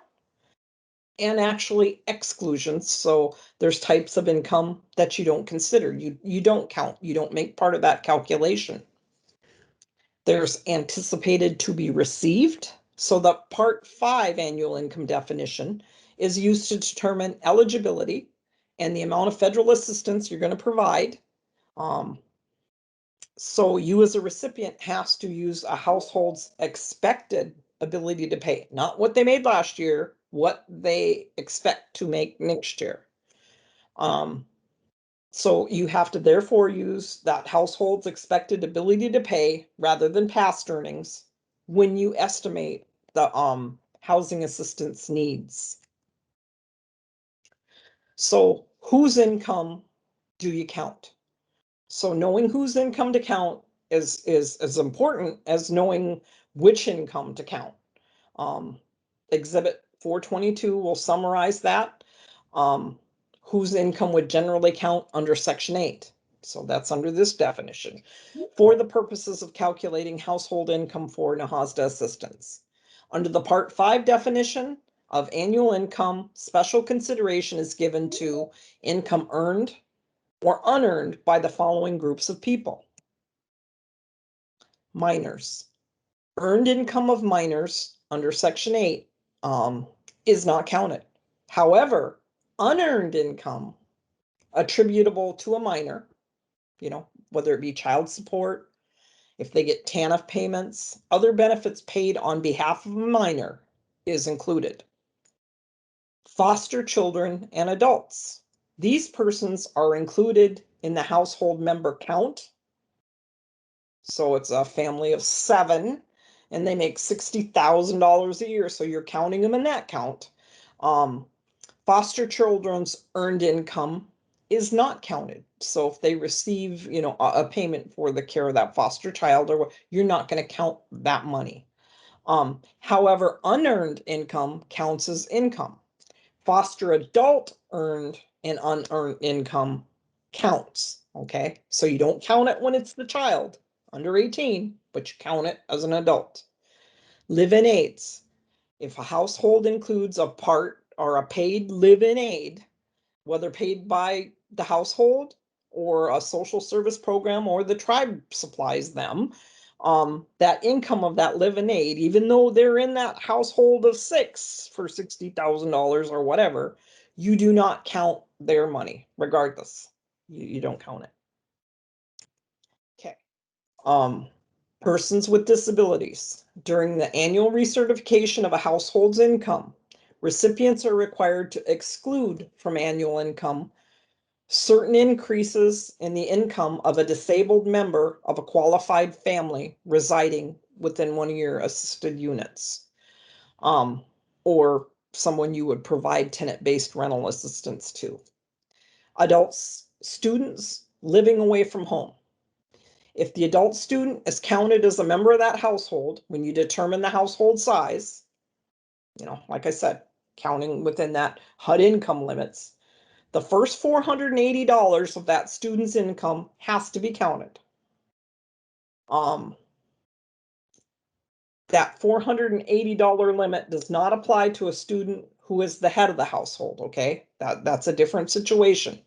and actually exclusions, so there's types of income that you don't consider, you don't count, you don't make part of that calculation. There's anticipated to be received, so the Part 5 annual income definition is used to determine eligibility and the amount of federal assistance you're going to provide. So you as a recipient has to use a household's expected ability to pay, not what they made last year, what they expect to make next year. So you have to therefore use that household's expected ability to pay rather than past earnings when you estimate the housing assistance needs. So whose income do you count? So knowing whose income to count is as important as knowing which income to count. Exhibit 422 will summarize that. Whose income would generally count under Section 8. So that's under this definition. For the purposes of calculating household income for NAHASDA assistance. Under the Part 5 definition of annual income, special consideration is given to income earned or unearned by the following groups of people. Minors. Earned income of minors under Section 8 is not counted. However, unearned income attributable to a minor, whether it be child support, if they get TANF payments, other benefits paid on behalf of a minor is included. Foster children and adults. These persons are included in the household member count. So it's a family of 7 and they make $60,000 a year. So you're counting them in that count. Foster children's earned income is not counted. So if they receive, a payment for the care of that foster child, or you're not going to count that money. However, unearned income counts as income. Foster adult earned and unearned income counts. Okay, so you don't count it when it's the child under 18, but you count it as an adult. Live-in aids. If a household includes a part or a paid live-in aid, whether paid by the household or a social service program or the tribe supplies them, that income of that live-in aid, even though they're in that household of 6 for $60,000 or whatever, you do not count their money regardless. You don't count it. Okay. Persons with disabilities. During the annual recertification of a household's income, recipients are required to exclude from annual income certain increases in the income of a disabled member of a qualified family residing within one of your assisted units, or someone you would provide tenant-based rental assistance to. Adults, students living away from home. If the adult student is counted as a member of that household, when you determine the household size, like I said, counting within that HUD income limits, the first $480 of that student's income has to be counted. That $480 limit does not apply to a student who is the head of the household, okay? That's a different situation.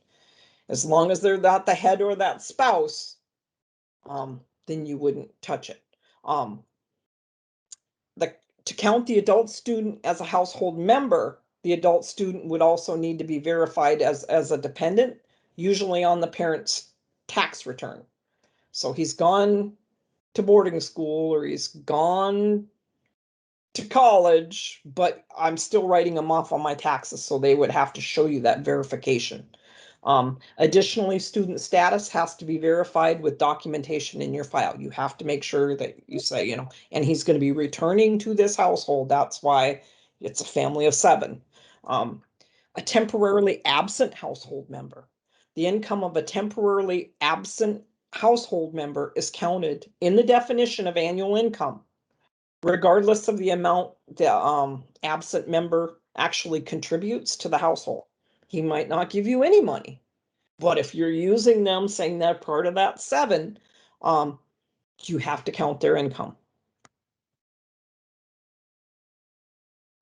As long as they're not the head or that spouse, then you wouldn't touch it. To count the adult student as a household member, the adult student would also need to be verified as a dependent, usually on the parent's tax return. So he's gone to boarding school or he's gone to college, but I'm still writing him off on my taxes, so they would have to show you that verification. Additionally, student status has to be verified with documentation in your file. You have to make sure that you say, and he's going to be returning to this household. That's why it's a family of 7. A temporarily absent household member. The income of a temporarily absent household member is counted in the definition of annual income, regardless of the amount the absent member actually contributes to the household. He might not give you any money, but if you're using them, saying they're part of that 7, you have to count their income.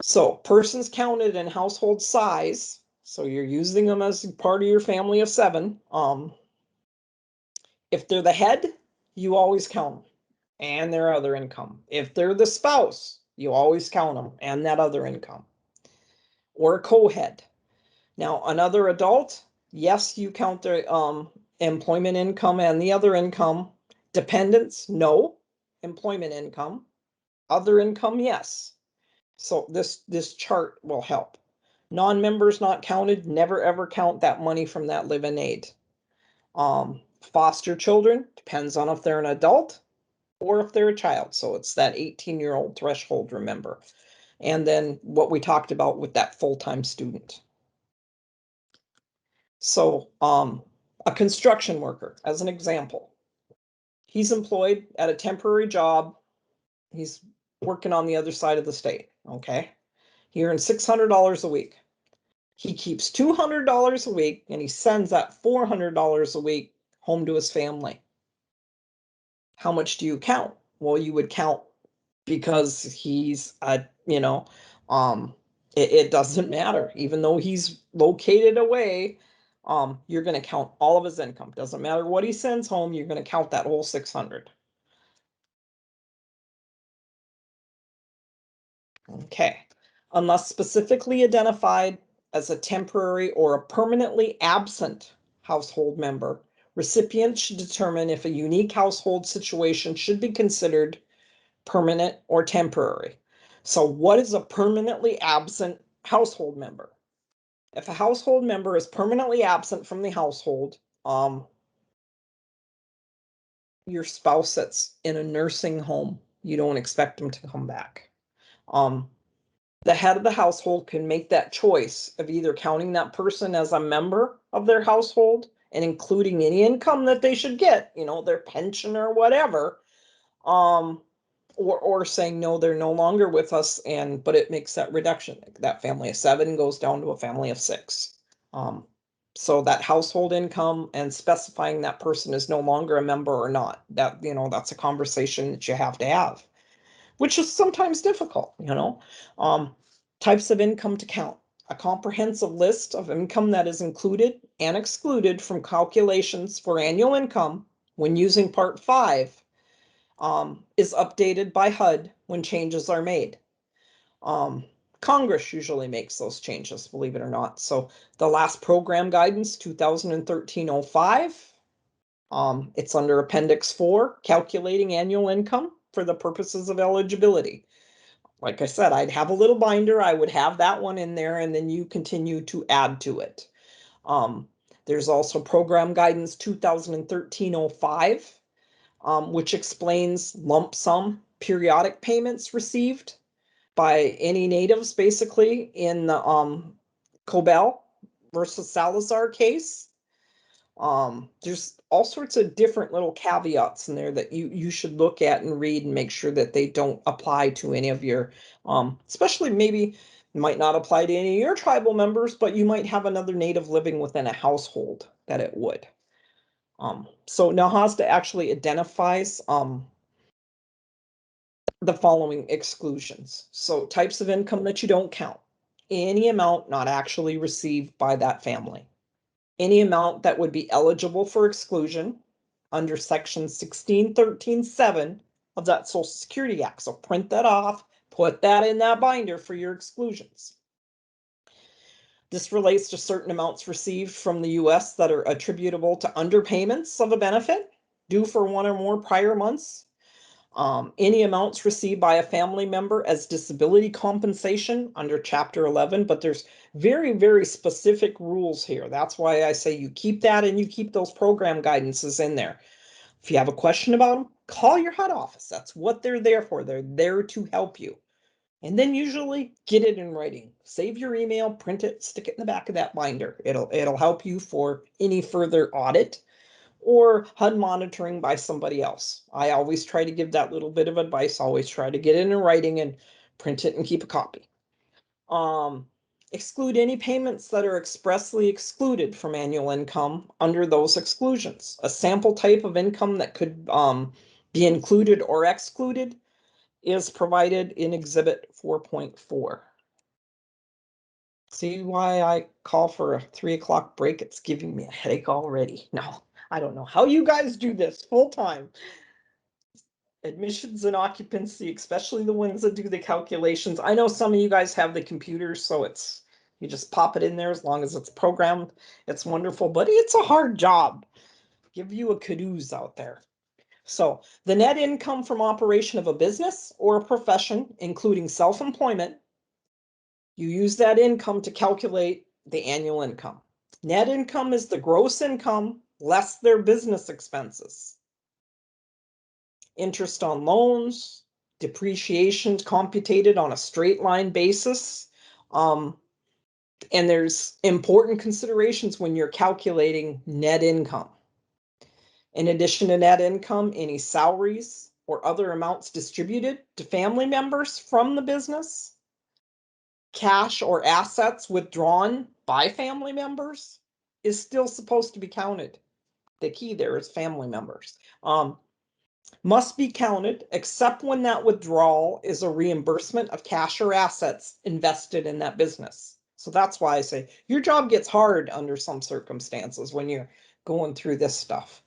So persons counted in household size, so you're using them as part of your family of 7. If they're the head, you always count them and their other income. If they're the spouse, you always count them and that other income. Or a co-head. Now, another adult, yes, you count their employment income and the other income. Dependents, no. Employment income. Other income, yes. So this chart will help. Non-members not counted, never ever count that money from that live-in aid. Foster children, depends on if they're an adult or if they're a child. So it's that 18-year-old threshold, remember. And then what we talked about with that full-time student. So, a construction worker, as an example, he's employed at a temporary job. He's working on the other side of the state, okay? He earns $600 a week. He keeps $200 a week and he sends that $400 a week home to his family. How much do you count? Well, you would count because he's it doesn't matter. Even though he's located away, you're going to count all of his income. Doesn't matter what he sends home, you're going to count that whole 600. Okay. Unless specifically identified as a temporary or a permanently absent household member, recipients should determine if a unique household situation should be considered permanent or temporary. So what is a permanently absent household member? If a household member is permanently absent from the household, your spouse that's in a nursing home, you don't expect them to come back. The head of the household can make that choice of either counting that person as a member of their household and including any income that they should get, their pension or whatever, or saying no, they're no longer with us, but it makes that reduction. That family of 7 goes down to a family of 6. So that household income and specifying that person is no longer a member or not, that's a conversation that you have to have, which is sometimes difficult. Types of income to count. A comprehensive list of income that is included and excluded from calculations for annual income when using Part 5 is updated by HUD when changes are made. Congress usually makes those changes, believe it or not. So the last program guidance, 2013-05, it's under Appendix 4, calculating annual income for the purposes of eligibility. Like I said, I'd have a little binder. I would have that one in there, and then you continue to add to it. There's also program guidance 2013-05, which explains lump sum periodic payments received by any natives, basically, in the Cobell versus Salazar case. There's all sorts of different little caveats in there that you should look at and read and make sure that they don't apply to any of your, especially maybe might not apply to any of your tribal members, but you might have another native living within a household that it would. So NAHASDA actually identifies the following exclusions. So types of income that you don't count. Any amount not actually received by that family. Any amount that would be eligible for exclusion under Section 1613(7) of that Social Security Act. So print that off, put that in that binder for your exclusions. This relates to certain amounts received from the U.S. that are attributable to underpayments of a benefit due for 1 or more prior months. Any amounts received by a family member as disability compensation under Chapter 11, but there's very, very specific rules here. That's why I say you keep that and you keep those program guidances in there. If you have a question about them, call your HUD office. That's what they're there for. They're there to help you. And then usually get it in writing. Save your email, print it, stick it in the back of that binder. It'll help you for any further audit or HUD monitoring by somebody else. I always try to give that little bit of advice. Always try to get it in writing and print it and keep a copy. Exclude any payments that are expressly excluded from annual income under those exclusions. A sample type of income that could be included or excluded is provided in Exhibit 4.4. See why I call for a 3 o'clock break? It's giving me a headache already. No, I don't know how you guys do this full time. Admissions and occupancy, especially the ones that do the calculations. I know some of you guys have the computers, so you just pop it in there as long as it's programmed. It's wonderful, but it's a hard job. Give you a cadoos out there. So the net income from operation of a business or a profession, including self-employment, you use that income to calculate the annual income. Net income is the gross income less their business expenses. Interest on loans, depreciation computed on a straight line basis. And there's important considerations when you're calculating net income. In addition to net income, any salaries or other amounts distributed to family members from the business, cash or assets withdrawn by family members is still supposed to be counted. The key there is family members. Must be counted except when that withdrawal is a reimbursement of cash or assets invested in that business. So that's why I say your job gets hard under some circumstances when you're going through this stuff.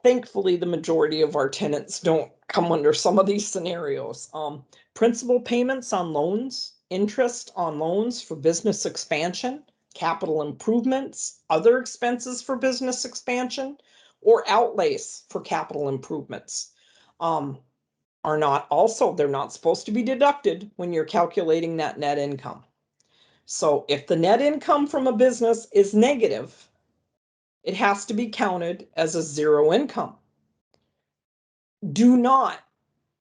Thankfully, the majority of our tenants don't come under some of these scenarios. Principal payments on loans, interest on loans for business expansion, capital improvements, other expenses for business expansion, or outlays for capital improvements are not also, they're not supposed to be deducted when you're calculating that net income. So if the net income from a business is negative, it has to be counted as a zero income. Do not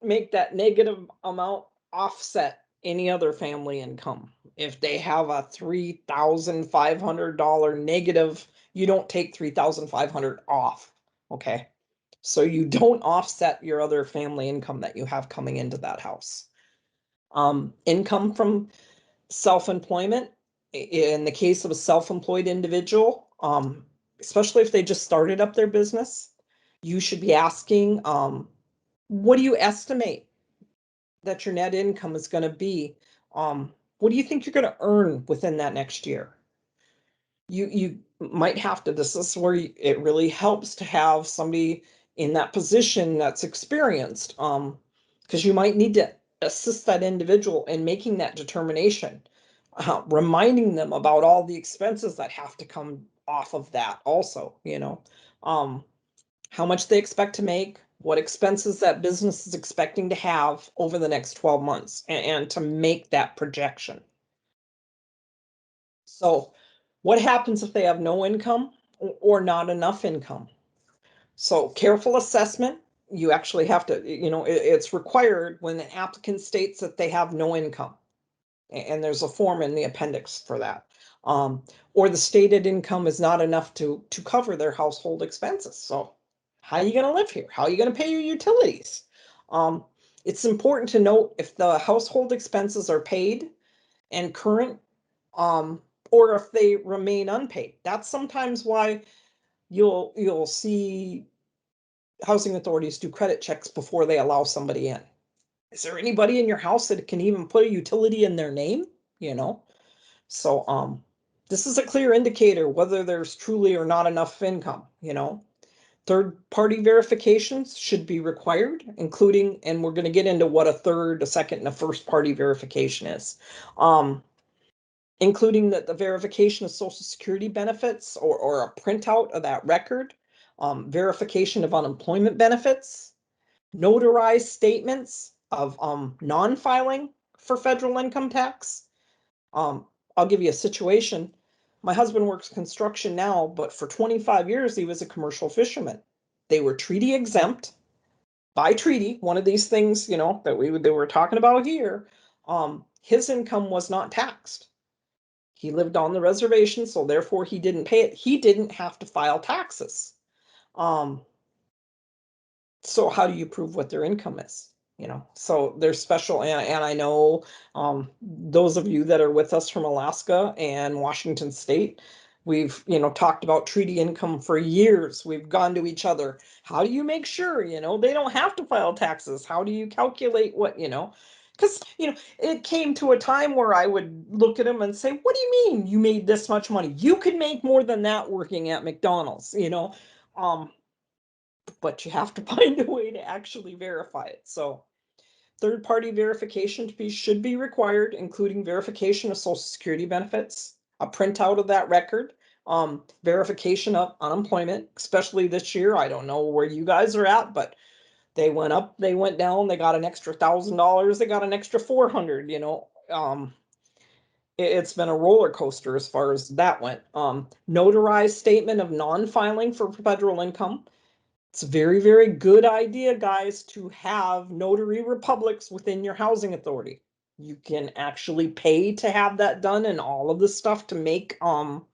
make that negative amount offset any other family income. If they have a $3,500 negative, you don't take $3,500 off. Okay. So you don't offset your other family income that you have coming into that house. Income from self-employment. In the case of a self-employed individual, especially if they just started up their business, you should be asking, what do you estimate that your net income is going to be? What do you think you're going to earn within that next year? You might have to, this is where it really helps to have somebody in that position that's experienced, because you might need to assist that individual in making that determination, reminding them about all the expenses that have to come off of that also, how much they expect to make, what expenses that business is expecting to have over the next 12 months, and to make that projection. So what happens if they have no income or not enough income? So careful assessment, you actually have to, it's required when the applicant states that they have no income. And there's a form in the appendix for that. Or the stated income is not enough to cover their household expenses. So how are you going to live here? How are you going to pay your utilities? It's important to note if the household expenses are paid and current, or if they remain unpaid. That's sometimes why you'll see housing authorities do credit checks before they allow somebody in. Is there anybody in your house that can even put a utility in their name? So this is a clear indicator whether there's truly or not enough income. Third-party verifications should be required, including, and we're going to get into what a third, a second, and a first-party verification is. Including that the verification of Social Security benefits or a printout of that record, verification of unemployment benefits, notarized statements of non-filing for federal income tax. I'll give you a situation. My husband works construction now, but for 25 years, he was a commercial fisherman. They were treaty exempt by treaty. One of these things, that they were talking about here, his income was not taxed. He lived on the reservation, so therefore he didn't pay it. He didn't have to file taxes. So how do you prove what their income is? So there's special, and I know those of you that are with us from Alaska and Washington State, we've, talked about treaty income for years. We've gone to each other. How do you make sure, they don't have to file taxes? How do you calculate what, because, it came to a time where I would look at them and say, what do you mean you made this much money? You could make more than that working at McDonald's, but you have to find a way to actually verify it. So third-party verification should be required, including verification of Social Security benefits, a printout of that record, verification of unemployment, especially this year. I don't know where you guys are at, but they went up, they went down, they got an extra $1,000, they got an extra $400, it's been a roller coaster as far as that went. Notarized statement of non-filing for federal income. It's a very, very good idea, guys, to have notary republics within your housing authority. You can actually pay to have that done and all of the stuff to make 2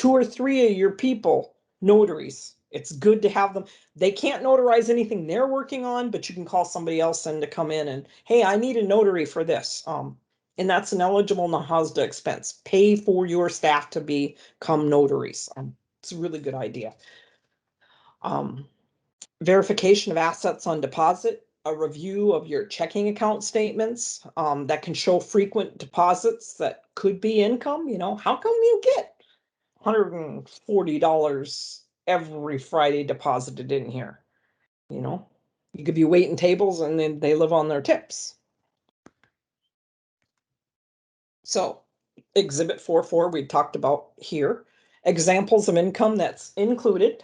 or 3 of your people notaries. It's good to have them. They can't notarize anything they're working on, but you can call somebody else in to come in and, hey, I need a notary for this. And that's an eligible NAHASDA expense. Pay for your staff to become notaries. It's a really good idea. Verification of assets on deposit, a review of your checking account statements that can show frequent deposits that could be income. You know, how come you get $140 every Friday deposited in here? You know, you could be waiting tables and then they live on their tips. So exhibit 4.4 we talked about here. Examples of income that's included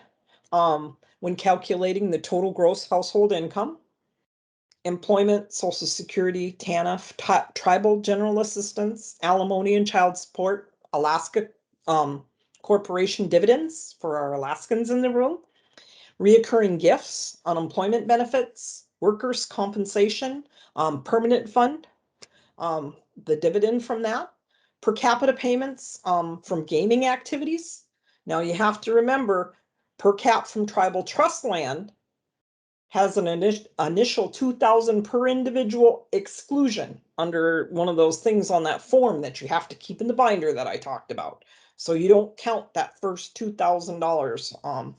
when calculating the total gross household income. Employment, Social Security, TANF, tribal general assistance, alimony and child support, Alaska corporation dividends for our Alaskans in the room, reoccurring gifts, unemployment benefits, workers' compensation, permanent fund, the dividend from that, per capita payments from gaming activities. Now you have to remember, per cap from tribal trust land has an initial $2,000 per individual exclusion under one of those things on that form that you have to keep in the binder that I talked about. So you don't count that first $2,000.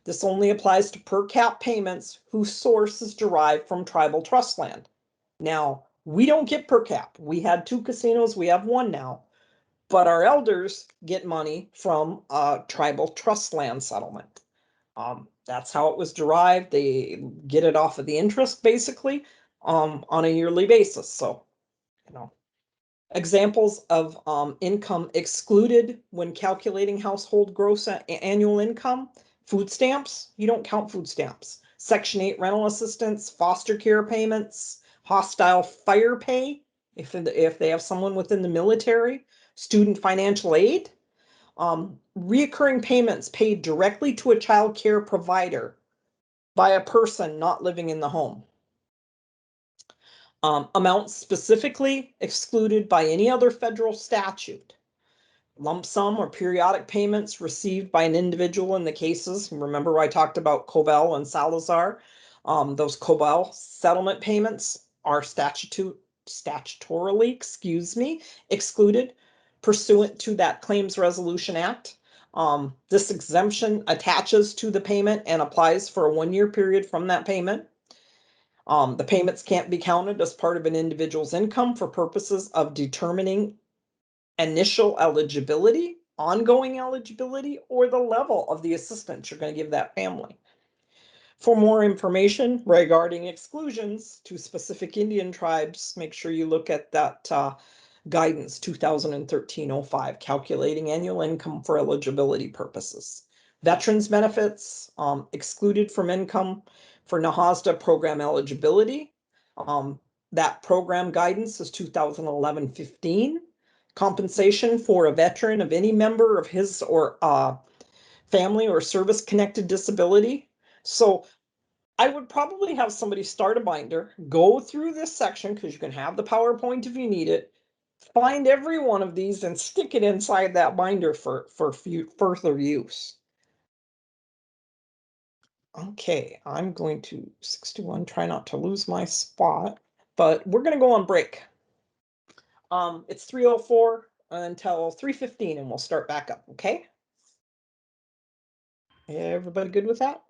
This only applies to per cap payments whose source is derived from tribal trust land. Now, we don't get per cap. We had 2 casinos, we have 1 now. But our elders get money from a tribal trust land settlement. That's how it was derived. They get it off of the interest basically on a yearly basis. So, you know, examples of income excluded when calculating household gross annual income. Food stamps, you don't count food stamps. Section 8 rental assistance, foster care payments, hostile fire pay if they have someone within the military, student financial aid. Reoccurring payments paid directly to a child care provider by a person not living in the home. Amounts specifically excluded by any other federal statute. Lump sum or periodic payments received by an individual in the cases. Remember I talked about Cobell and Salazar. Those Cobell settlement payments are statutorily, excluded pursuant to that Claims Resolution Act. This exemption attaches to the payment and applies for a 1-year period from that payment. The payments can't be counted as part of an individual's income for purposes of determining initial eligibility, ongoing eligibility, or the level of the assistance you're going to give that family. For more information regarding exclusions to specific Indian tribes, make sure you look at that guidance 2013-05, calculating annual income for eligibility purposes. Veterans benefits excluded from income for NAHASDA program eligibility. That program guidance is 2011-15. Compensation for a veteran of any member of his or family or service-connected disability. So I would probably have somebody start a binder, go through this section because you can have the PowerPoint if you need it, find every one of these and stick it inside that binder for further use. Okay, I'm going to 61, try not to lose my spot, but we're going to go on break. It's 3:04 until 3:15 and we'll start back up, okay? Everybody good with that?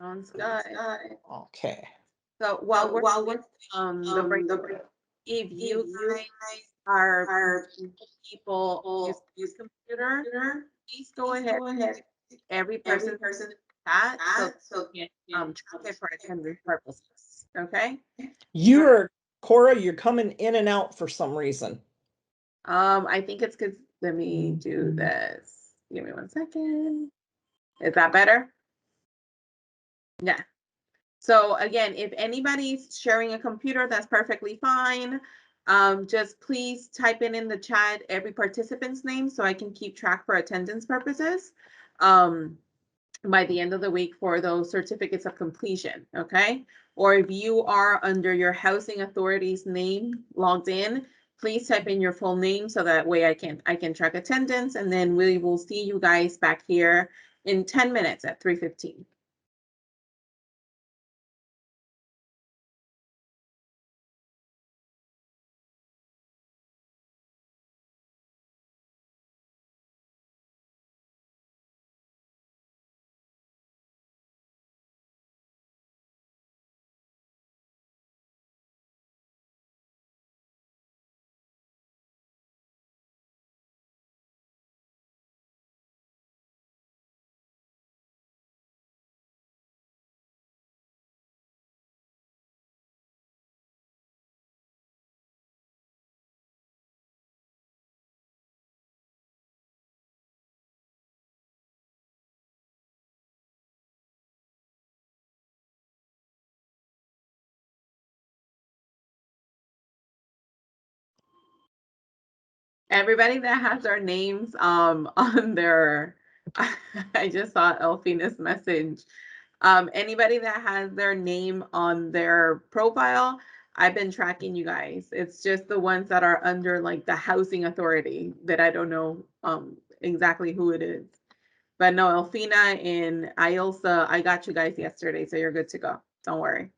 Sounds good. Okay. So while we're the break, if you guys are people use computer, please go ahead. Every person that so track it for attendance purposes. Okay. Cora, you're coming in and out for some reason. I think it's because let me do this. Give me 1 second. Is that better? Yeah. So again, if anybody's sharing a computer, that's perfectly fine. Just please type in the chat every participant's name so I can keep track for attendance purposes. by the end of the week for those certificates of completion, okay? Or if you are under your housing authority's name logged in, please type in your full name so that way I can track attendance, and then we will see you guys back here in 10 minutes at 3:15. Everybody that has their names on their I just saw Elfina's message. Anybody that has their name on their profile, I've been tracking you guys. It's just the ones that are under like the housing authority that I don't know exactly who it is. But no, Elfina and Ilsa, I got you guys yesterday, so you're good to go. Don't worry.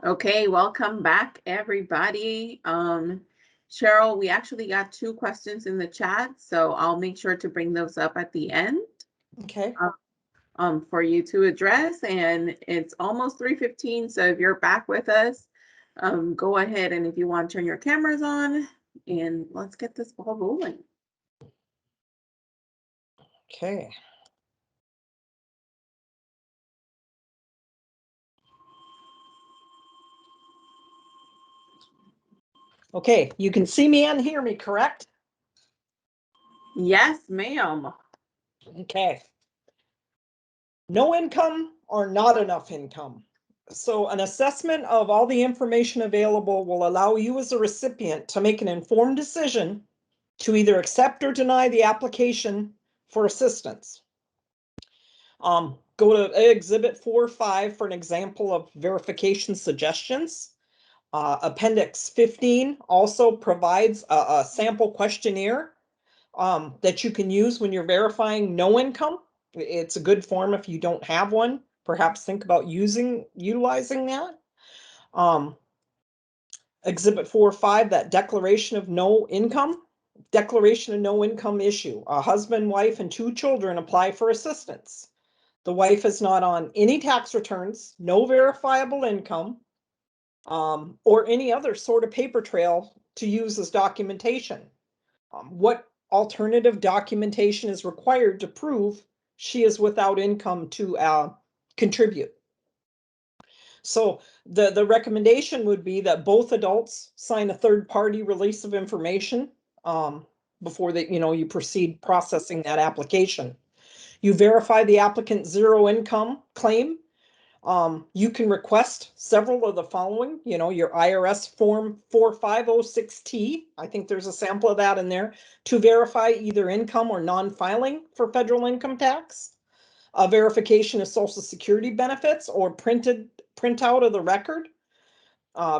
Okay, welcome back, everybody. Cheryl, we actually got 2 questions in the chat, so I'll make sure to bring those up at the end. Okay. For you to address, and it's almost 3:15, so if you're back with us, go ahead, and if you want to turn your cameras on, and let's get this ball rolling. Okay. Okay, you can see me and hear me, correct? Yes, ma'am. Okay. No income or not enough income. So an assessment of all the information available will allow you as a recipient to make an informed decision to either accept or deny the application for assistance. Go to Exhibit 4.5 for an example of verification suggestions. Appendix 15 also provides a sample questionnaire that you can use when you're verifying no income. It's a good form if you don't have one. Perhaps think about utilizing that. Exhibit 4.5, that declaration of no income. Declaration of no income issue. A husband, wife, and 2 children apply for assistance. The wife is not on any tax returns, no verifiable income, or any other sort of paper trail to use as documentation. What alternative documentation is required to prove she is without income to contribute? So the recommendation would be that both adults sign a third-party release of information before you proceed processing that application. You verify the applicant's zero income claim. You can request several of the following, your IRS form 4506T. I think there's a sample of that in there to verify either income or non-filing for federal income tax. A verification of Social Security benefits or printout of the record.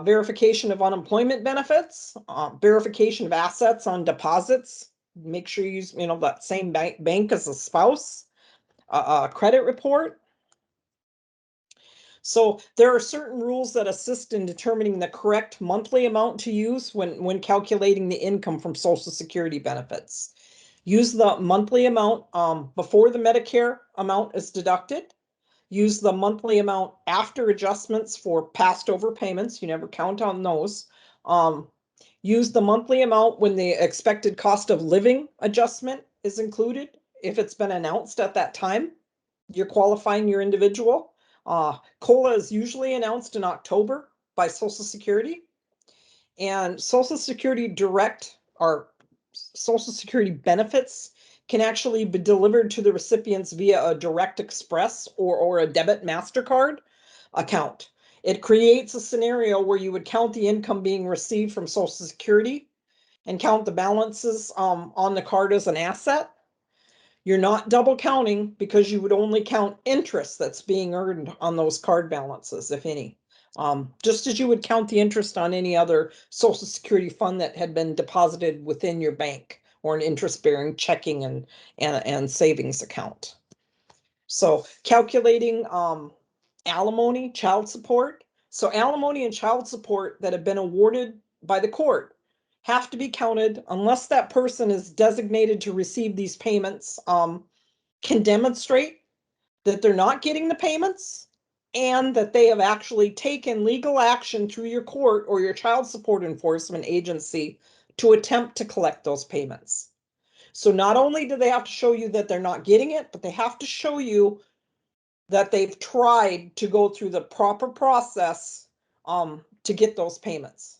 Verification of unemployment benefits. Verification of assets on deposits. Make sure you use, that same bank as a spouse. Credit report. So there are certain rules that assist in determining the correct monthly amount to use when calculating the income from Social Security benefits. Use the monthly amount before the Medicare amount is deducted. Use the monthly amount after adjustments for past overpayments. You never count on those. Use the monthly amount when the expected cost of living adjustment is included. If it's been announced at that time, you're qualifying your individual. COLA is usually announced in October by Social Security, and Social Security direct or Social Security benefits can actually be delivered to the recipients via a direct express or a debit MasterCard account. It creates a scenario where you would count the income being received from Social Security and count the balances on the card as an asset. You're not double counting because you would only count interest that's being earned on those card balances, if any. Just as you would count the interest on any other Social Security fund that had been deposited within your bank or an interest-bearing checking and savings account. So calculating alimony, child support. So alimony and child support that have been awarded by the court have to be counted unless that person is designated to receive these payments, can demonstrate that they're not getting the payments and that they have actually taken legal action through your court or your child support enforcement agency to attempt to collect those payments. So not only do they have to show you that they're not getting it, but they have to show you that they've tried to go through the proper process to get those payments.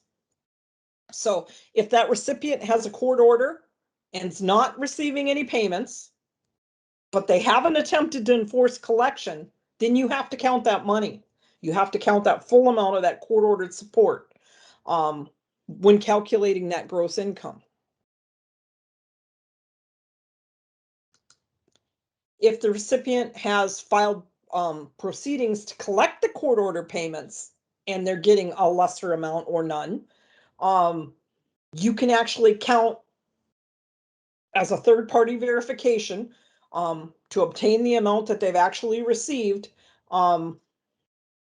So if that recipient has a court order and is not receiving any payments, but they haven't attempted to enforce collection, then you have to count that money. You have to count that full amount of that court-ordered support when calculating that gross income. If the recipient has filed proceedings to collect the court order payments and they're getting a lesser amount or none, you can actually count as a third-party verification to obtain the amount that they've actually received,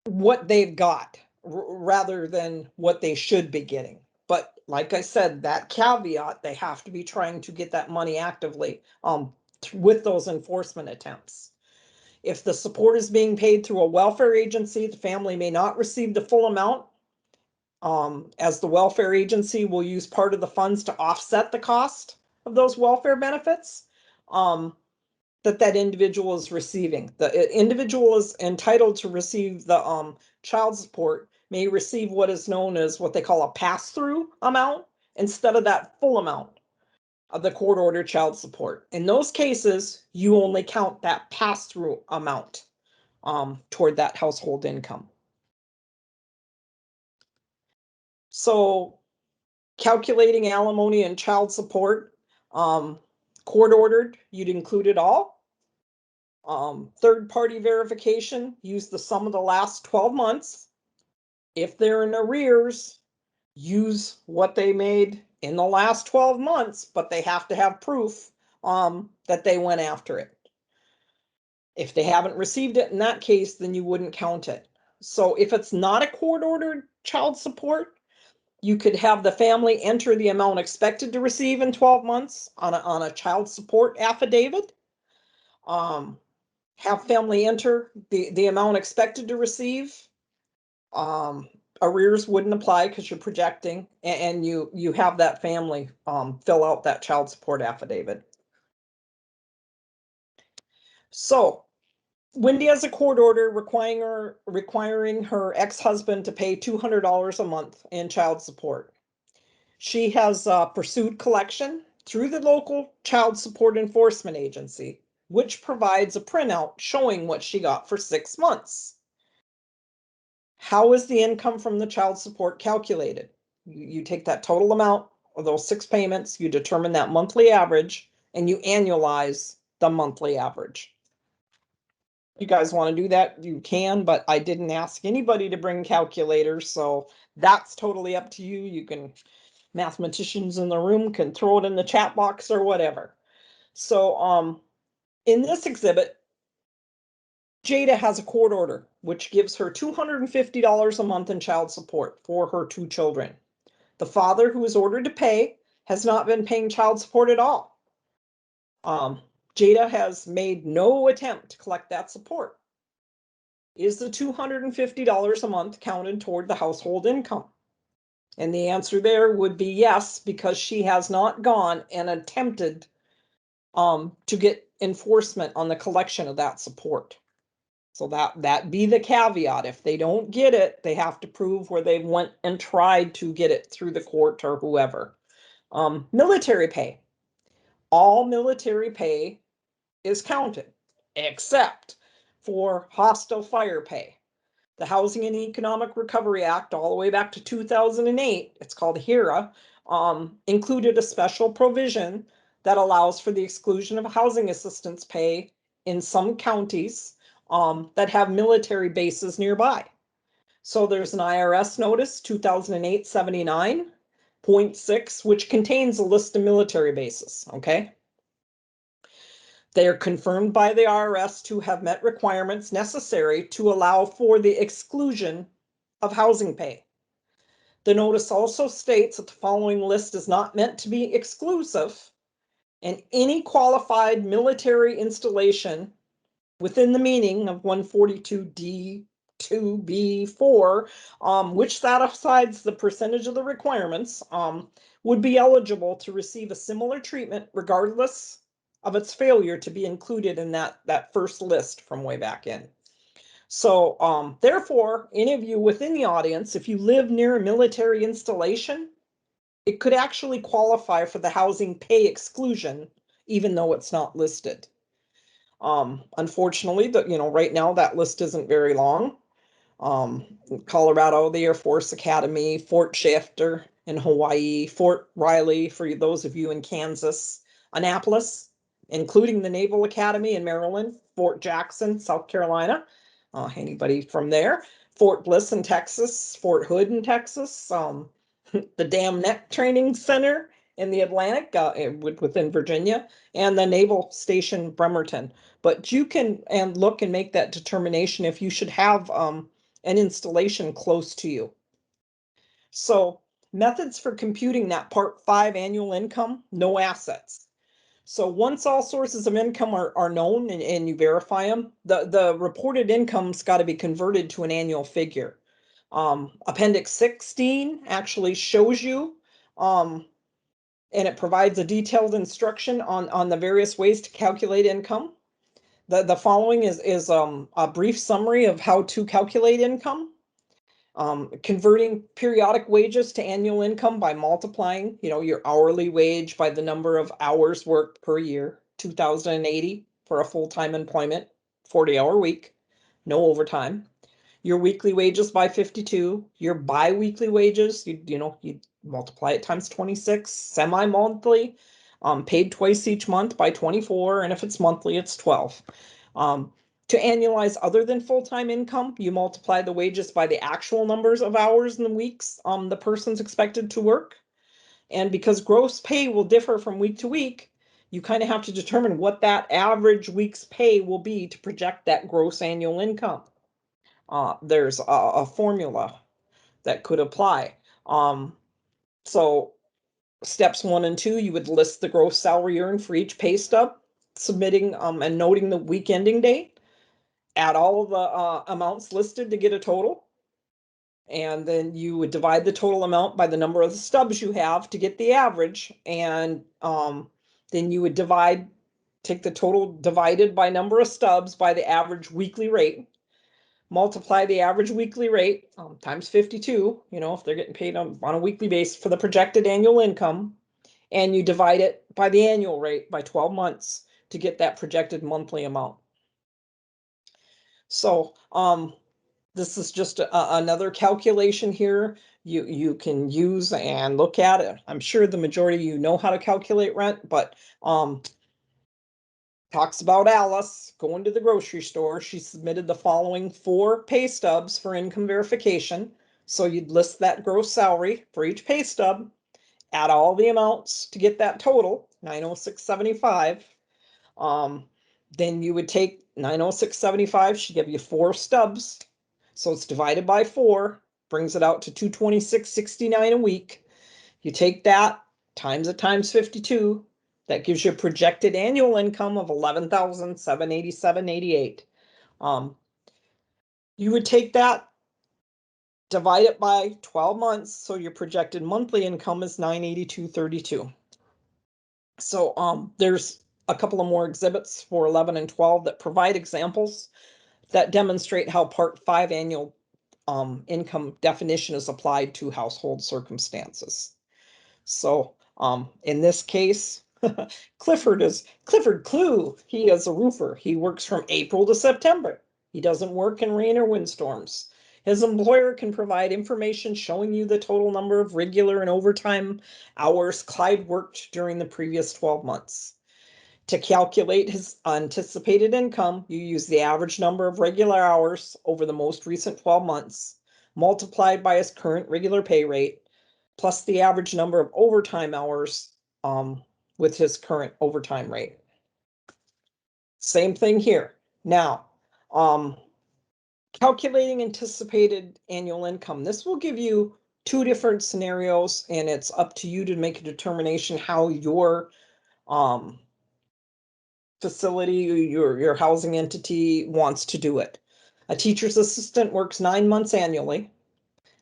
what they've got. rather than what they should be getting. But like I said, that caveat, they have to be trying to get that money actively with those enforcement attempts. If the support is being paid through a welfare agency, the family may not receive the full amount, as the welfare agency will use part of the funds to offset the cost of those welfare benefits that individual is receiving. The individual is entitled to receive the child support, may receive what is known as what they call a pass-through amount instead of that full amount of the court-ordered child support. In those cases, you only count that pass-through amount toward that household income. So calculating alimony and child support, court-ordered, you'd include it all. Third-party verification, use the sum of the last 12 months. If they're in arrears, use what they made in the last 12 months, but they have to have proof that they went after it. If they haven't received it in that case, then you wouldn't count it. So if it's not a court-ordered child support, you could have the family enter the amount expected to receive in 12 months on a child support affidavit. Have family enter the amount expected to receive. Arrears wouldn't apply because you're projecting, and you have that family fill out that child support affidavit. So Wendy has a court order requiring her ex-husband to pay $200 a month in child support. She has pursued collection through the local child support enforcement agency, which provides a printout showing what she got for 6 months. How is the income from the child support calculated? You take that total amount of those 6 payments, you determine that monthly average, and you annualize the monthly average. You guys want to do that, you can, but I didn't ask anybody to bring calculators, so that's totally up to you. You can, mathematicians in the room can throw it in the chat box or whatever. So in this exhibit, Jada has a court order, which gives her $250 a month in child support for her 2 children. The father, who is ordered to pay, has not been paying child support at all. Jada has made no attempt to collect that support. Is the $250 a month counted toward the household income? And the answer there would be yes, because she has not gone and attempted to get enforcement on the collection of that support. So that be the caveat. If they don't get it, they have to prove where they went and tried to get it through the court or whoever. Military pay. All military pay is counted, except for hostile fire pay. The Housing and Economic Recovery Act, all the way back to 2008, it's called HERA, included a special provision that allows for the exclusion of housing assistance pay in some counties that have military bases nearby. So there's an IRS notice 2008-79.6, which contains a list of military bases, okay? They are confirmed by the IRS to have met requirements necessary to allow for the exclusion of housing pay. The notice also states that the following list is not meant to be exclusive, and any qualified military installation within the meaning of 142D2B4, which satisfies the percentage of the requirements, would be eligible to receive a similar treatment regardless of its failure to be included in that first list from way back in. So therefore, any of you within the audience, if you live near a military installation, it could actually qualify for the housing pay exclusion, even though it's not listed. Unfortunately, right now that list isn't very long. Colorado, the Air Force Academy, Fort Shafter in Hawaii, Fort Riley for those of you in Kansas, Annapolis, including the Naval Academy in Maryland, Fort Jackson, South Carolina, anybody from there, Fort Bliss in Texas, Fort Hood in Texas, the Dam Neck Training Center in the Atlantic within Virginia, and the Naval Station Bremerton. But you can look and make that determination if you should have an installation close to you. So methods for computing that Part 5 annual income, no assets. So once all sources of income are known and you verify them, the reported income's got to be converted to an annual figure. Appendix 16 actually shows you, and it provides a detailed instruction on the various ways to calculate income. The following is a brief summary of how to calculate income. Converting periodic wages to annual income by multiplying, your hourly wage by the number of hours worked per year, 2,080 for a full-time employment, 40-hour week, no overtime. Your weekly wages by 52, your bi-weekly wages, you multiply it times 26, semi-monthly, paid twice each month by 24, and if it's monthly, it's 12. To annualize other than full-time income, you multiply the wages by the actual numbers of hours in the weeks the person's expected to work. And because gross pay will differ from week to week, you kind of have to determine what that average week's pay will be to project that gross annual income. There's a formula that could apply. So steps 1 and 2, you would list the gross salary earned for each pay stub, submitting and noting the week ending date. Add all of the amounts listed to get a total. And then you would divide the total amount by the number of the stubs you have to get the average. And then you would take the total divided by number of stubs by the average weekly rate. Multiply the average weekly rate times 52, if they're getting paid on a weekly basis for the projected annual income. And you divide it by the annual rate by 12 months to get that projected monthly amount. So this is just another calculation here you can use and look at it. I'm sure the majority of you know how to calculate rent, but talks about Alice going to the grocery store. She submitted the following 4 pay stubs for income verification. So you'd list that gross salary for each pay stub, add all the amounts to get that total, $906.75. Then you would take $906.75, she gave you 4 stubs. So it's divided by 4, brings it out to $226.69 a week. You take that, times it times 52, that gives you a projected annual income of $11,787.88. You would take that, divide it by 12 months, so your projected monthly income is $982.32. So there's a couple of more exhibits for 11 and 12 that provide examples that demonstrate how Part 5 annual income definition is applied to household circumstances. So in this case, Clifford Clue. He is a roofer. He works from April to September. He doesn't work in rain or windstorms. His employer can provide information showing you the total number of regular and overtime hours Clyde worked during the previous 12 months. To calculate his anticipated income, you use the average number of regular hours over the most recent 12 months, multiplied by his current regular pay rate, plus the average number of overtime hours with his current overtime rate. Same thing here. Now, calculating anticipated annual income. This will give you 2 different scenarios, and it's up to you to make a determination how your facility, your housing entity wants to do it. A teacher's assistant works 9 months annually,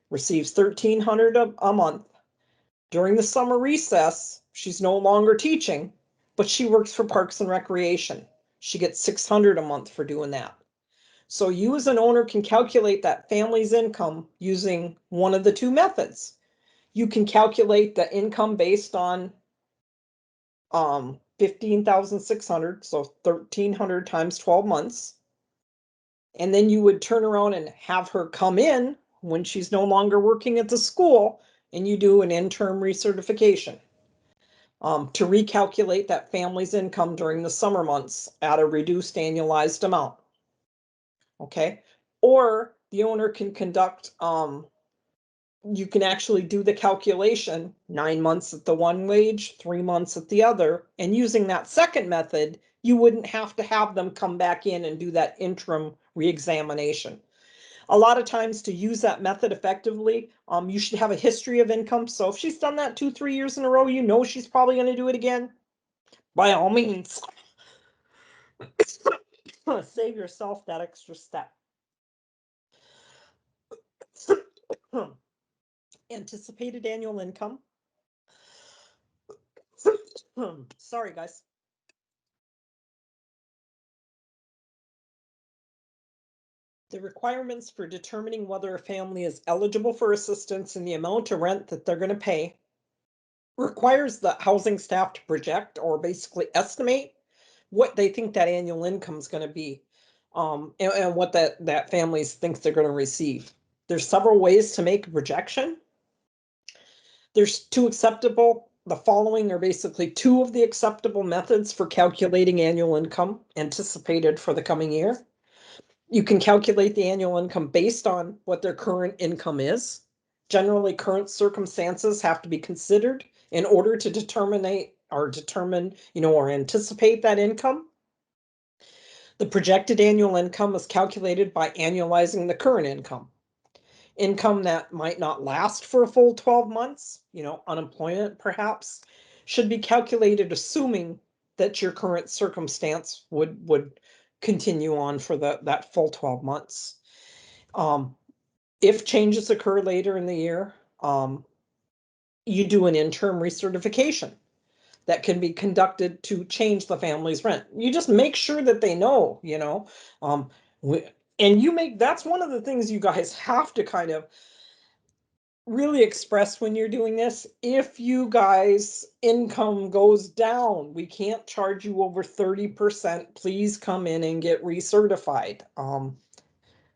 receives $1,300 a month. During the summer recess, she's no longer teaching, but she works for Parks and Recreation. She gets $600 a month for doing that. So you as an owner can calculate that family's income using one of the 2 methods. You can calculate the income based on 15,600, so 1,300 times 12 months. And then you would turn around and have her come in when she's no longer working at the school, and you do an interim recertification to recalculate that family's income during the summer months at a reduced annualized amount. Okay, or the owner can conduct, you can actually do the calculation 9 months at the one wage, 3 months at the other, and using that second method, you wouldn't have to have them come back in and do that interim reexamination. A lot of times to use that method effectively, you should have a history of income. So if she's done that 2-3 years in a row, you know she's probably going to do it again. By all means, save yourself that extra step. Anticipated annual income. Sorry, guys. The requirements for determining whether a family is eligible for assistance in the amount of rent that they're going to pay requires the housing staff to project or basically estimate what they think that annual income is going to be, and what that families think they're going to receive. There's several ways to make a projection. There's the following are basically two of the acceptable methods for calculating annual income anticipated for the coming year. You can calculate the annual income based on what their current income is. Generally, current circumstances have to be considered in order to determine, or anticipate that income. The projected annual income is calculated by annualizing the current income. Income that might not last for a full 12 months, unemployment perhaps, should be calculated assuming that your current circumstance would continue on for that full 12 months. If changes occur later in the year, you do an interim recertification that can be conducted to change the family's rent. You just make sure that they know, that's one of the things you guys have to kind of really express when you're doing this. If you guys income goes down, we can't charge you over 30%. Please come in and get recertified.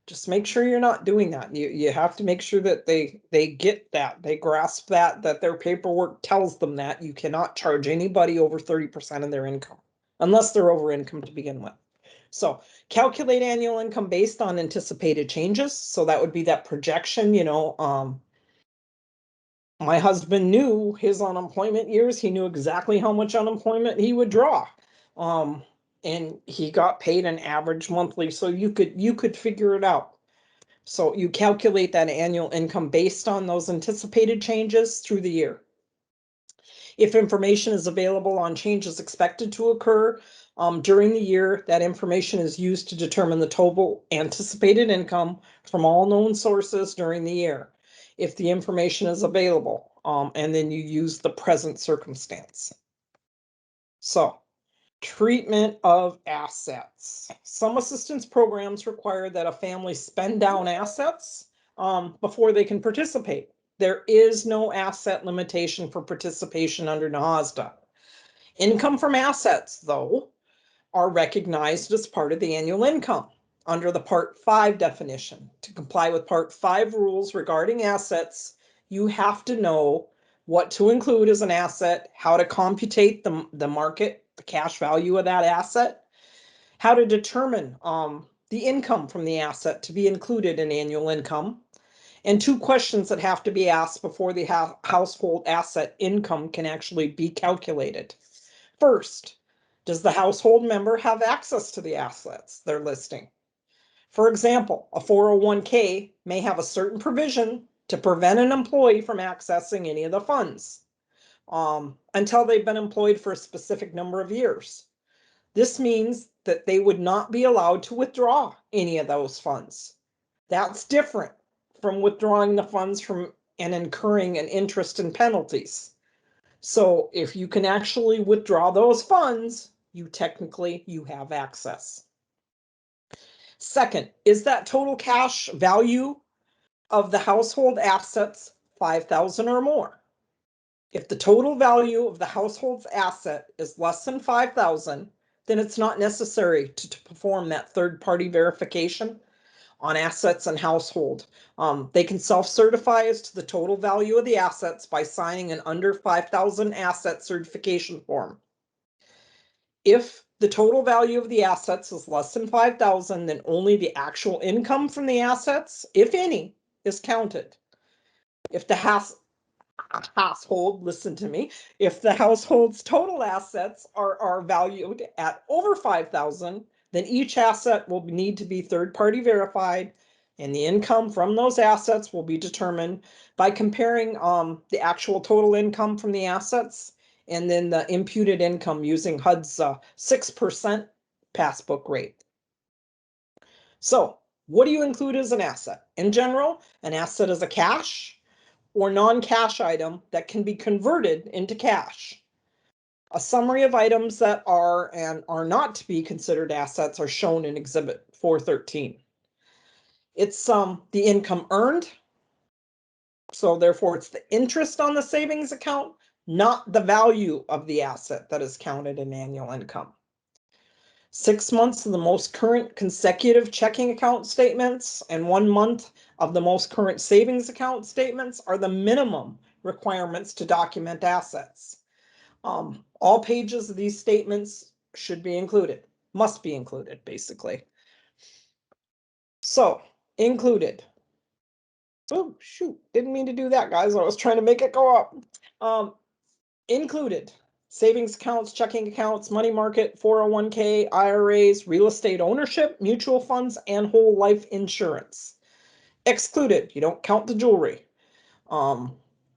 Just make sure you're not doing that. You have to make sure that they get that, they grasp that their paperwork tells them that you cannot charge anybody over 30% of their income unless they're over income to begin with. So calculate annual income based on anticipated changes. So that would be that projection. My husband knew his unemployment years. He knew exactly how much unemployment he would draw. And he got paid an average monthly, so you could figure it out. So you calculate that annual income based on those anticipated changes through the year. If information is available on changes expected to occur during the year, that information is used to determine the total anticipated income from all known sources during the year, if the information is available, and then you use the present circumstance. So, treatment of assets. Some assistance programs require that a family spend down assets before they can participate. There is no asset limitation for participation under NAHASDA. Income from assets, though, are recognized as part of the annual income under the Part 5 definition. To comply with Part 5 rules regarding assets, you have to know what to include as an asset, how to computate the market, the cash value of that asset, how to determine the income from the asset to be included in annual income, and two questions that have to be asked before the household asset income can actually be calculated. First, does the household member have access to the assets they're listing? For example, a 401k may have a certain provision to prevent an employee from accessing any of the funds until they've been employed for a specific number of years. This means that they would not be allowed to withdraw any of those funds. That's different from withdrawing the funds from and incurring an interest and penalties. So if you can actually withdraw those funds, you have access. Second, is that total cash value of the household assets $5,000 or more? If the total value of the household's asset is less than $5,000, then it's not necessary to perform that third-party verification on assets and household. They can self-certify as to the total value of the assets by signing an under 5,000 asset certification form. If the total value of the assets is less than 5,000, then only the actual income from the assets, if any, is counted. If the household, listen to me, if the household's total assets are valued at over 5,000, then each asset will need to be third-party verified And the income from those assets will be determined by comparing the actual total income from the assets and then the imputed income using HUD's 6% passbook rate. So what do you include as an asset? In general, an asset is a cash or non-cash item that can be converted into cash. A summary of items that are and are not to be considered assets are shown in Exhibit 413. It's the income earned, so therefore it's the interest on the savings account, not the value of the asset that is counted in annual income. 6 months of the most current consecutive checking account statements and 1 month of the most current savings account statements are the minimum requirements to document assets. All pages of these statements should be included, must be included, basically. So, included. Oh, shoot, didn't mean to do that, guys. I was trying to make it go up. Included. Savings accounts, checking accounts, money market, 401k, IRAs, real estate ownership, mutual funds, and whole life insurance. Excluded. You don't count the jewelry.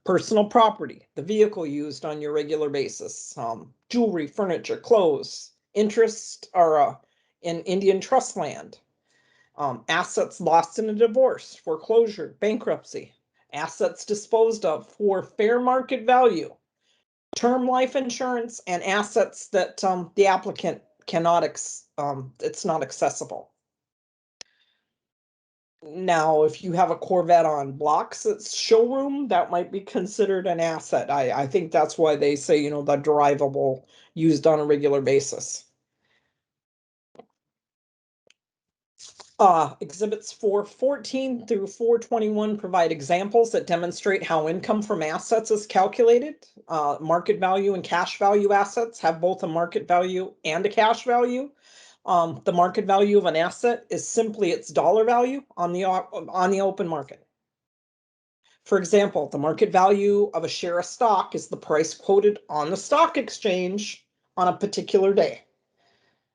Personal property, the vehicle used on your regular basis, jewelry, furniture, clothes, interest or in Indian trust land, assets lost in a divorce, foreclosure, bankruptcy, assets disposed of for fair market value, term life insurance, and assets that the applicant cannot, it's not accessible. Now, if you have a Corvette on blocks that's showroom, that might be considered an asset. I think that's why they say, you know, the drivable used on a regular basis. Exhibits 414 through 421 provide examples that demonstrate how income from assets is calculated. Market value and cash value assets have both a market value and a cash value. The market value of an asset is simply its dollar value on the open market. For example, the market value of a share of stock is the price quoted on the stock exchange on a particular day.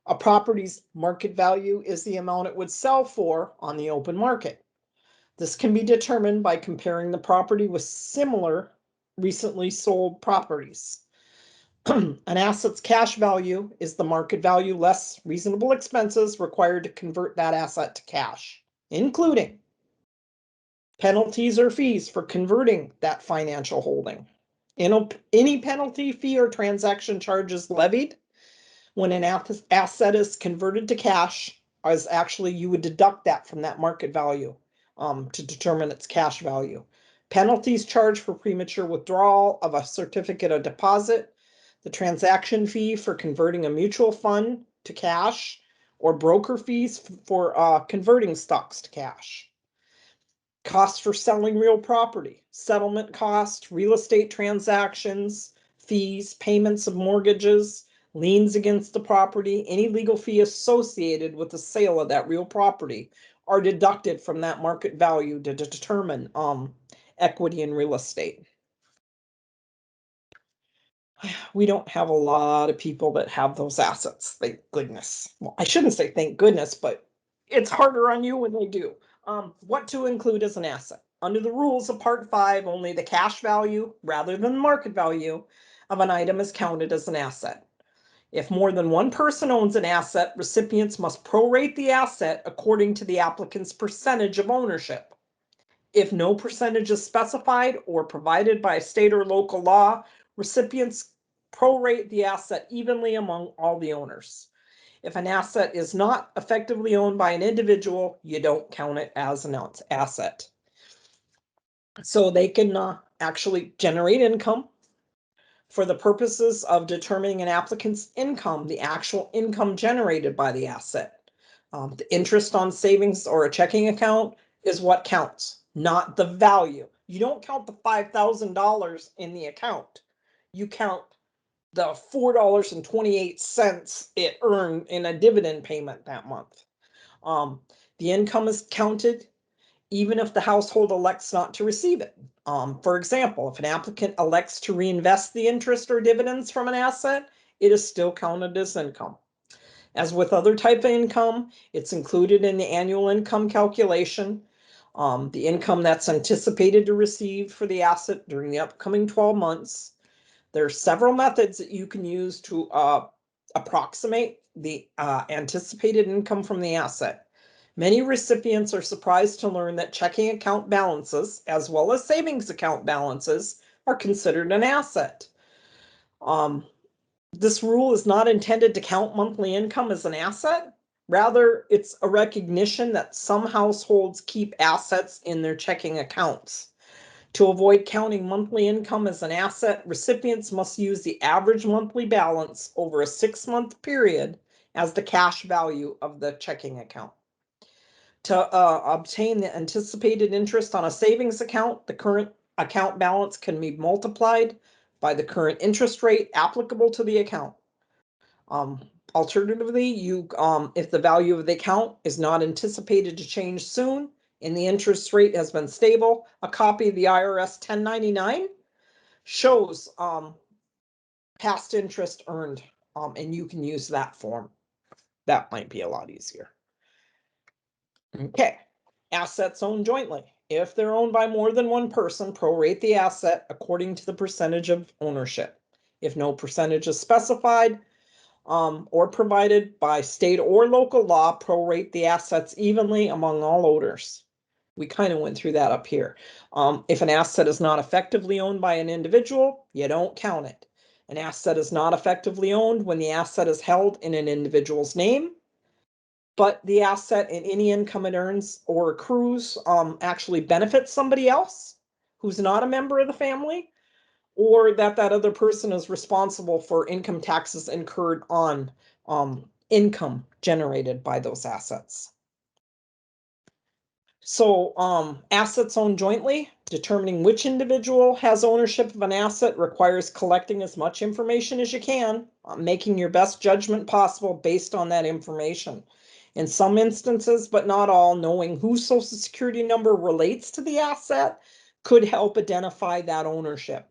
A property's market value is the amount it would sell for on the open market. This can be determined by comparing the property with similar recently sold properties. An asset's cash value is the market value less reasonable expenses required to convert that asset to cash, including penalties or fees for converting that financial holding. Any penalty, fee, or transaction charges levied when an asset is converted to cash, as actually you would deduct that from that market value to determine its cash value. Penalties charged for premature withdrawal of a certificate of deposit, the transaction fee for converting a mutual fund to cash, or broker fees for converting stocks to cash. Costs for selling real property, settlement costs, real estate transactions, fees, payments of mortgages, liens against the property, any legal fee associated with the sale of that real property are deducted from that market value to determine equity in real estate. We don't have a lot of people that have those assets, thank goodness. Well, I shouldn't say thank goodness, but it's harder on you when they do. What to include as an asset? Under the rules of Part 5, only the cash value rather than the market value of an item is counted as an asset. If more than one person owns an asset, recipients must prorate the asset according to the applicant's percentage of ownership. If no percentage is specified or provided by a state or local law, recipients prorate the asset evenly among all the owners. If an asset is not effectively owned by an individual, you don't count it as an asset. So they can actually generate income. For the purposes of determining an applicant's income, the actual income generated by the asset. The interest on savings or a checking account is what counts, not the value. You don't count the $5,000 in the account. You count the $4.28 it earned in a dividend payment that month. The income is counted even if the household elects not to receive it. For example, if an applicant elects to reinvest the interest or dividends from an asset, it is still counted as income. As with other type of income, it's included in the annual income calculation. the income that's anticipated to receive for the asset during the upcoming 12 months. There are several methods that you can use to approximate the anticipated income from the asset. Many recipients are surprised to learn that checking account balances, as well as savings account balances, are considered an asset. This rule is not intended to count monthly income as an asset. Rather, it's a recognition that some households keep assets in their checking accounts. To avoid counting monthly income as an asset, recipients must use the average monthly balance over a 6-month period as the cash value of the checking account. To obtain the anticipated interest on a savings account, the current account balance can be multiplied by the current interest rate applicable to the account. Alternatively, if the value of the account is not anticipated to change soon and the interest rate has been stable, a copy of the IRS 1099 shows past interest earned, and you can use that form. That might be a lot easier. Okay, assets owned jointly. If they're owned by more than one person, prorate the asset according to the percentage of ownership. If no percentage is specified, or provided by state or local law, prorate the assets evenly among all owners. We kind of went through that up here. If an asset is not effectively owned by an individual, you don't count it. An asset is not effectively owned when the asset is held in an individual's name, but the asset and any income it earns or accrues actually benefits somebody else who's not a member of the family, or that other person is responsible for income taxes incurred on income generated by those assets. So assets owned jointly, determining which individual has ownership of an asset requires collecting as much information as you can, making your best judgment possible based on that information. In some instances, but not all, knowing whose Social Security number relates to the asset could help identify that ownership.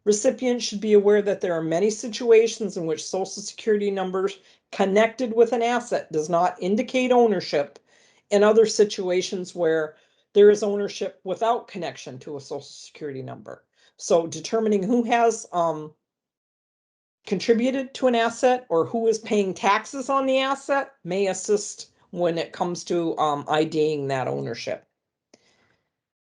Recipients should be aware that there are many situations in which Social Security numbers connected with an asset does not indicate ownership, and other situations where there is ownership without connection to a Social Security number. So determining who has contributed to an asset or who is paying taxes on the asset may assist when it comes to IDing that ownership.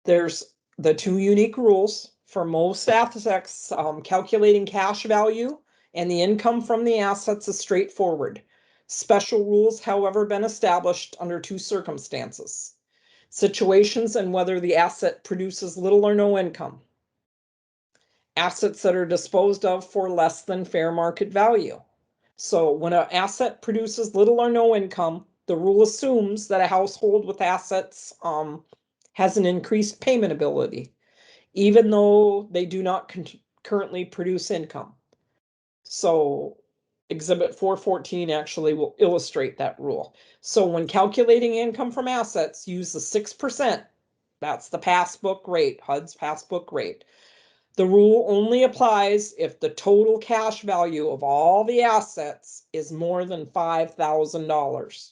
There's the two unique rules for most assets. Calculating cash value and the income from the assets is straightforward. Special rules, however, been established under two circumstances: situations and whether the asset produces little or no income. Assets that are disposed of for less than fair market value. So when an asset produces little or no income, the rule assumes that a household with assets has an increased payment ability, even though they do not currently produce income. So Exhibit 414 actually will illustrate that rule. So when calculating income from assets, use the 6%. That's the passbook rate, HUD's passbook rate. The rule only applies if the total cash value of all the assets is more than $5,000.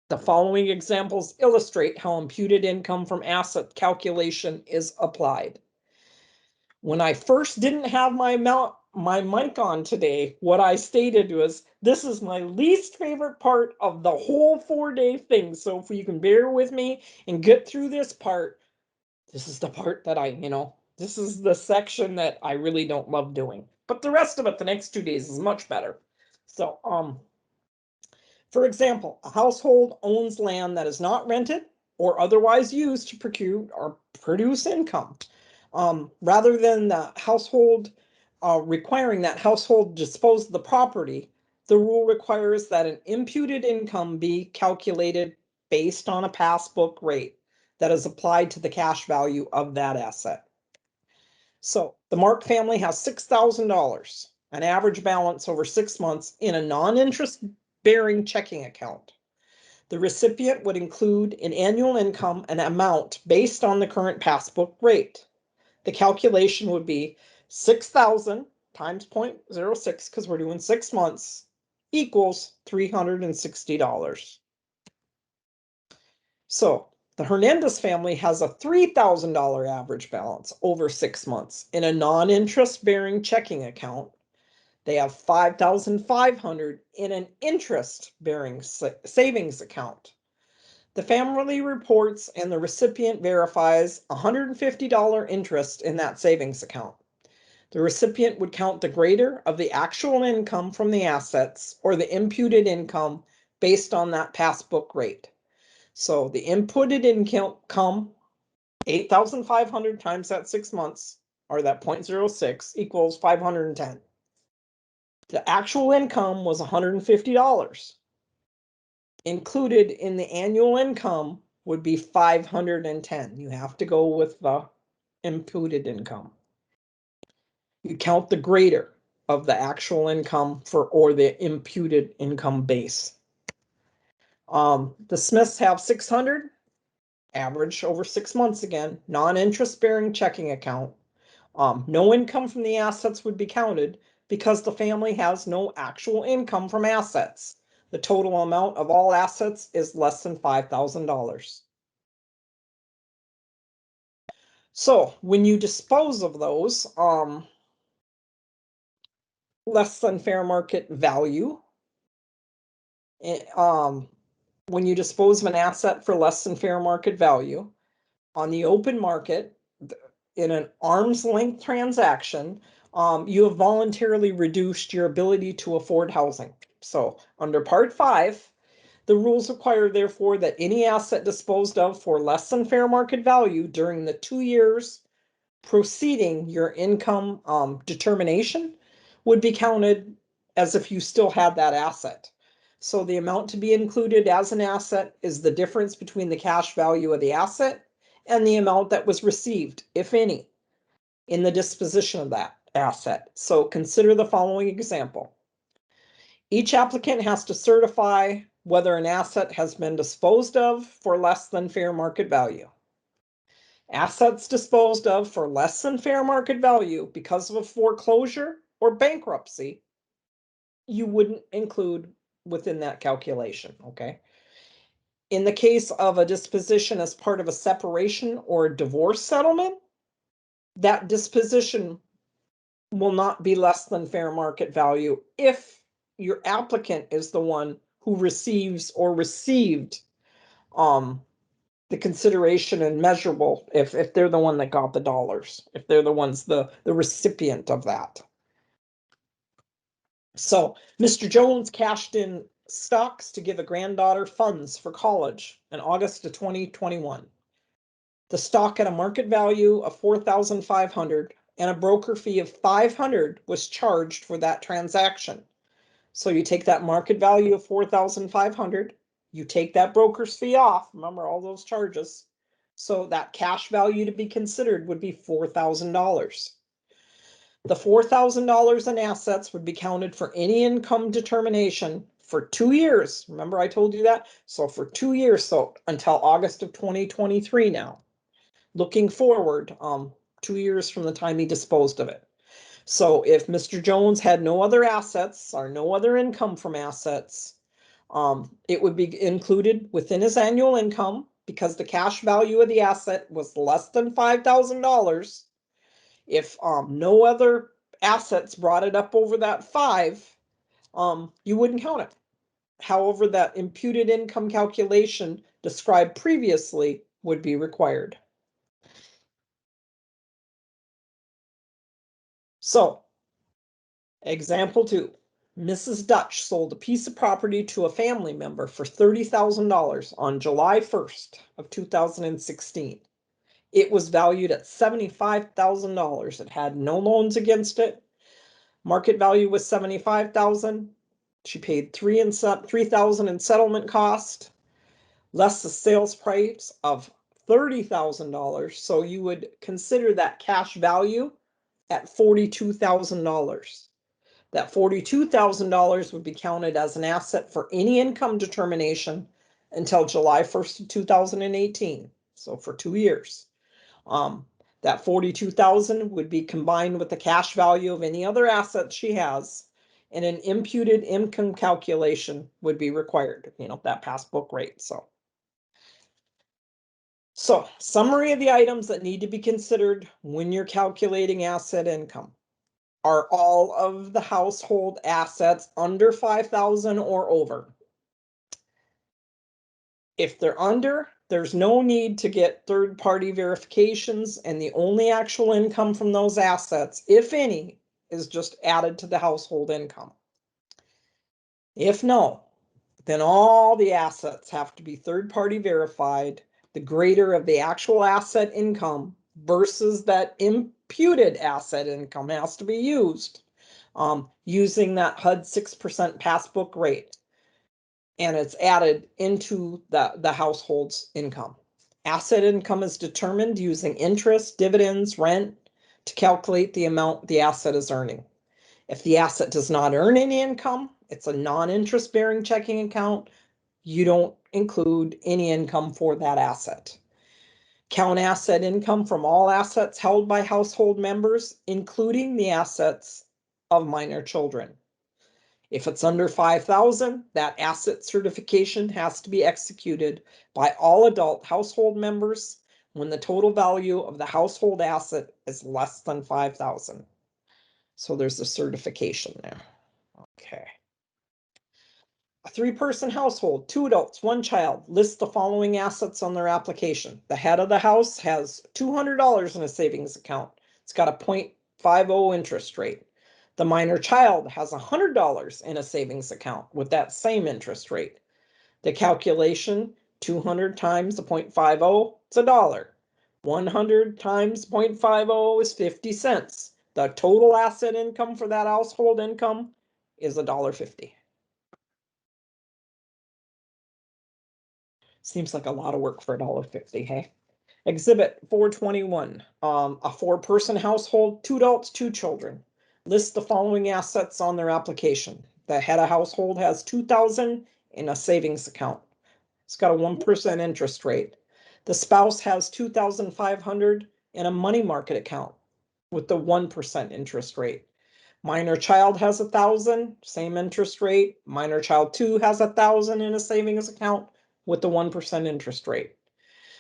The following examples illustrate how imputed income from asset calculation is applied. When I first didn't have my mic on today, what I stated was, this is my least favorite part of the whole 4-day thing. So if you can bear with me and get through this part, this is the part that this is the section that I really don't love doing. But the rest of it, the next 2 days, is much better. So, for example, a household owns land that is not rented or otherwise used to procure or produce income. Rather than the household requiring that household dispose of the property, the rule requires that an imputed income be calculated based on a passbook rate that is applied to the cash value of that asset. So the Mark family has $6,000, an average balance over 6 months in a non-interest bearing checking account. The recipient would include in annual income an amount based on the current passbook rate. The calculation would be 6,000 times 0.06, because we're doing 6 months, equals $360. So The Hernandez family has a $3,000 average balance over 6 months in a non-interest bearing checking account. They have $5,500 in an interest bearing savings account. The family reports and the recipient verifies $150 interest in that savings account. The recipient would count the greater of the actual income from the assets or the imputed income based on that passbook rate. So the inputted income, 8,500 times that 6 months, or that 0.06 equals 510. The actual income was $150. Included in the annual income would be 510. You have to go with the imputed income. You count the greater of the actual income or the imputed income base. The Smiths have 600, average over 6 months again, non-interest bearing checking account. No income from the assets would be counted because the family has no actual income from assets. The total amount of all assets is less than $5,000. So when you dispose of those, less than fair market value, when you dispose of an asset for less than fair market value on the open market in an arm's length transaction, you have voluntarily reduced your ability to afford housing. So under Part 5, the rules require, therefore, that any asset disposed of for less than fair market value during the 2 years preceding your income determination would be counted as if you still had that asset. So the amount to be included as an asset is the difference between the cash value of the asset and the amount that was received, if any, in the disposition of that asset. So consider the following example. Each applicant has to certify whether an asset has been disposed of for less than fair market value. Assets disposed of for less than fair market value because of a foreclosure or bankruptcy, you wouldn't include within that calculation, okay? In the case of a disposition as part of a separation or a divorce settlement, that disposition will not be less than fair market value if your applicant is the one who receives or received the consideration and measurable, if they're the one that got the dollars, if they're the ones, the recipient of that. So Mr. Jones cashed in stocks to give a granddaughter funds for college in August of 2021. The stock had a market value of $4,500 and a broker fee of $500 was charged for that transaction. So you take that market value of $4,500, you take that broker's fee off, remember all those charges. So that cash value to be considered would be $4,000. The $4,000 in assets would be counted for any income determination for 2 years. Remember I told you that? So for 2 years, so until August of 2023 now. Looking forward, 2 years from the time he disposed of it. So if Mr. Jones had no other assets or no other income from assets, it would be included within his annual income because the cash value of the asset was less than $5,000. If no other assets brought it up over that 5, you wouldn't count it. However, that imputed income calculation described previously would be required. So, example 2. Mrs. Dutch sold a piece of property to a family member for $30,000 on July 1st of 2016. It was valued at $75,000. It had no loans against it. Market value was $75,000. She paid $3,000 in settlement cost, less the sales price of $30,000. So you would consider that cash value at $42,000. That $42,000 would be counted as an asset for any income determination until July 1st of 2018. So for 2 years. That $42,000 would be combined with the cash value of any other assets she has, and an imputed income calculation would be required, that passbook rate. So So, summary of the items that need to be considered when you're calculating asset income. Are all of the household assets under 5,000 or over? If they're under, there's no need to get third-party verifications, and the only actual income from those assets, if any, is just added to the household income. If no, then all the assets have to be third-party verified. The greater of the actual asset income versus that imputed asset income has to be used using that HUD 6% passbook rate. And it's added into the household's income. Asset income is determined using interest, dividends, rent to calculate the amount the asset is earning. If the asset does not earn any income, it's a non-interest bearing checking account. You don't include any income for that asset. Count asset income from all assets held by household members, including the assets of minor children. If it's under 5,000, that asset certification has to be executed by all adult household members when the total value of the household asset is less than 5,000. So there's a certification there. Okay. A 3-person household, 2 adults, 1 child, lists the following assets on their application. The head of the house has $200 in a savings account. It's got a 0.50 interest rate. The minor child has $100 in a savings account with that same interest rate. The calculation, 200 times the 0.50, it's $1. 100 times 0.50 is 50 cents. The total asset income for that household income is $1.50. Seems like a lot of work for $1.50, hey? Exhibit 421, a 4-person household, 2 adults, 2 children. List the following assets on their application. The head of household has $2,000 in a savings account. It's got a 1% interest rate. The spouse has $2,500 in a money market account with the 1% interest rate. Minor child has $1,000, same interest rate. Minor child 2 has $1,000 in a savings account with the 1% interest rate.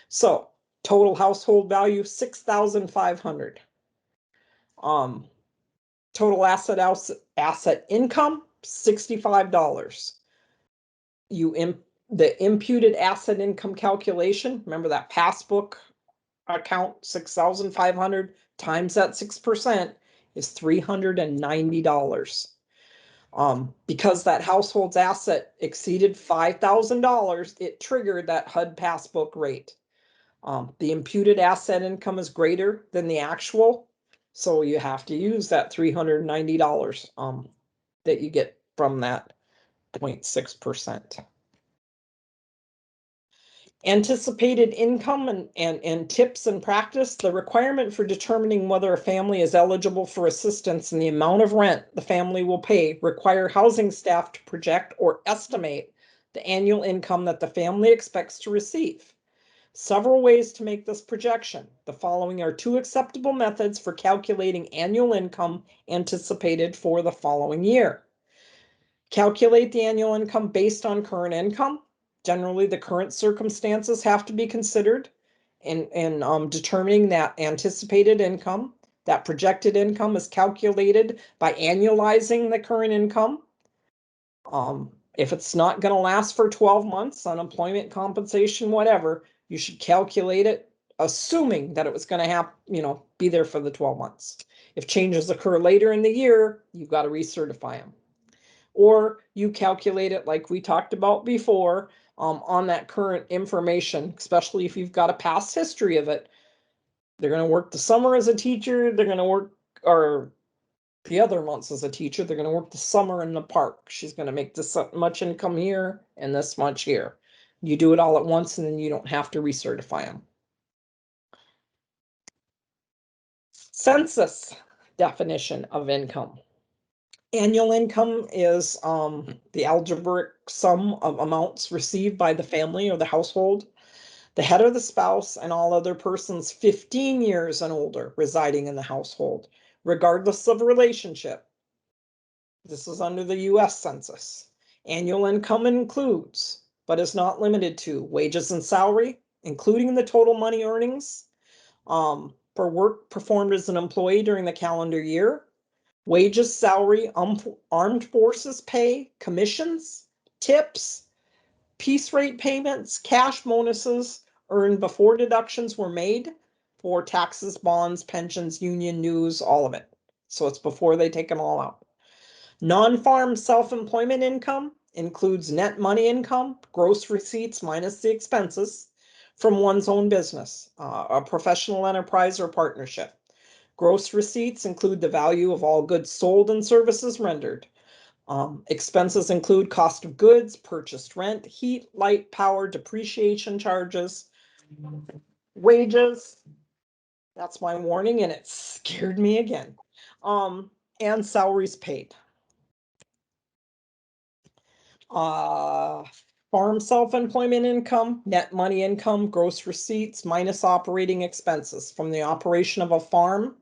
So total household value, $6,500. Total asset income, $65. The imputed asset income calculation, remember that passbook account, $6,500 times that 6% is $390. Because that household's asset exceeded $5,000, it triggered that HUD passbook rate. The imputed asset income is greater than the actual, so you have to use that $390 that you get from that 0.6%. Anticipated income and tips and practice. The requirement for determining whether a family is eligible for assistance and the amount of rent the family will pay require housing staff to project or estimate the annual income that the family expects to receive. Several ways to make this projection. The following are 2 acceptable methods for calculating annual income anticipated for the following year. Calculate the annual income based on current income. Generally, the current circumstances have to be considered in determining that anticipated income. That projected income is calculated by annualizing the current income. If it's not going to last for 12 months, unemployment compensation, whatever, you should calculate it assuming that it was going to be there for the 12 months. If changes occur later in the year, you've got to recertify them. Or you calculate it like we talked about before on that current information, especially if you've got a past history of it. They're going to work the summer as a teacher. They're going to work, or the other months as a teacher, they're going to work the summer in the park. She's going to make this much income here and this much here. You do it all at once and then you don't have to recertify them. Census definition of income. Annual income is the algebraic sum of amounts received by the family or the household, the head or the spouse, and all other persons 15 years and older residing in the household, regardless of relationship. This is under the U.S. Census. Annual income includes, but is not limited to, wages and salary, including the total money earnings for work performed as an employee during the calendar year, wages, salary, armed forces pay, commissions, tips, piece rate payments, cash bonuses earned before deductions were made for taxes, bonds, pensions, union dues, all of it. So it's before they take them all out. Non-farm self-employment income includes net money income, gross receipts minus the expenses from one's own business, a professional enterprise or partnership. Gross receipts include the value of all goods sold and services rendered. Expenses include cost of goods, purchased rent, heat, light, power, depreciation charges, wages. That's my warning, and it scared me again. And salaries paid. Farm self-employment income, net money income, gross receipts minus operating expenses from the operation of a farm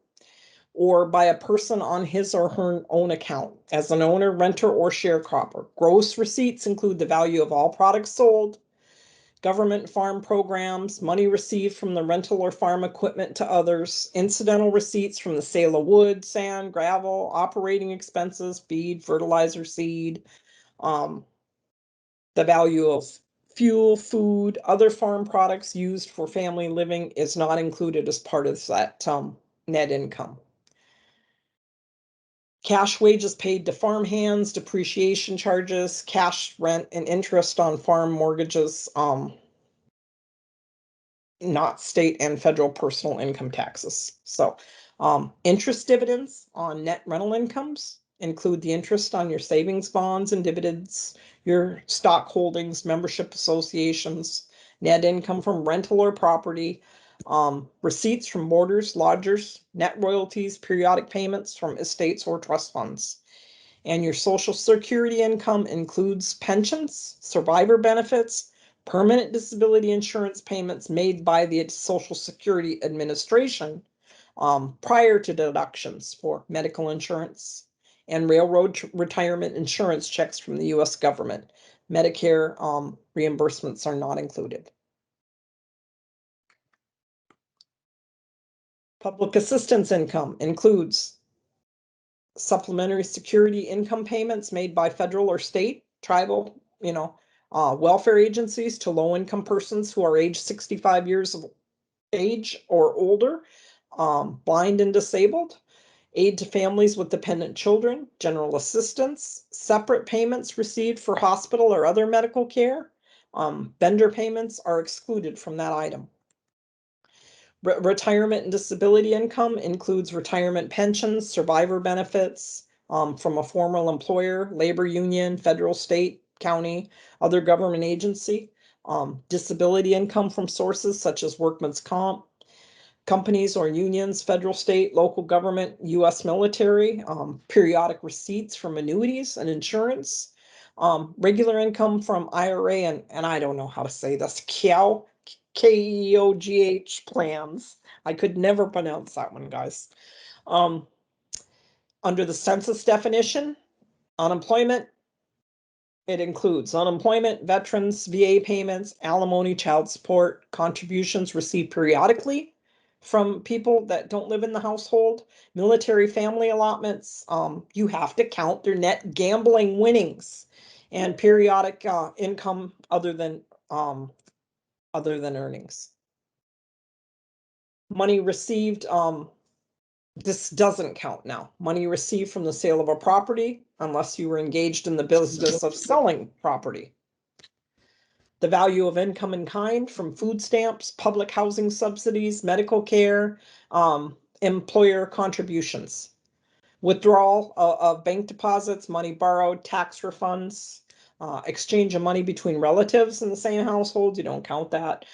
or by a person on his or her own account as an owner, renter, or sharecropper. Gross receipts include the value of all products sold, government farm programs, money received from the rental or farm equipment to others, incidental receipts from the sale of wood, sand, gravel, operating expenses, feed, fertilizer, seed, the value of fuel, food, other farm products used for family living is not included as part of that net income. Cash wages paid to farm hands, depreciation charges, cash rent and interest on farm mortgages, not state and federal personal income taxes. So interest dividends on net rental incomes include the interest on your savings bonds and dividends, your stock holdings, membership associations, net income from rental or property, receipts from boarders, lodgers, net royalties, periodic payments from estates or trust funds. And your Social Security income includes pensions, survivor benefits, permanent disability insurance payments made by the Social Security Administration prior to deductions for medical insurance and railroad retirement insurance checks from the U.S. government. Medicare reimbursements are not included. Public assistance income includes supplementary security income payments made by federal or state, tribal, welfare agencies to low-income persons who are age 65 years of age or older, blind and disabled, aid to families with dependent children, general assistance, separate payments received for hospital or other medical care. Vendor payments are excluded from that item. Retirement and disability income includes retirement pensions, survivor benefits from a formal employer, labor union, federal, state, county, other government agency, disability income from sources such as workman's comp, companies or unions, federal, state, local government, U.S. military, periodic receipts from annuities and insurance, regular income from IRA and I don't know how to say this, KEOGH plans. I could never pronounce that one, guys. Under the census definition, unemployment, it includes unemployment, veterans, VA payments, alimony, child support, contributions received periodically from people that don't live in the household, military family allotments. You have to count their net gambling winnings and periodic income other than earnings. Money received, this doesn't count now. Money received from the sale of a property, unless you were engaged in the business of selling property. The value of income in kind from food stamps, public housing subsidies, medical care, employer contributions. Withdrawal of bank deposits, money borrowed, tax refunds, exchange of money between relatives in the same household, you don't count that.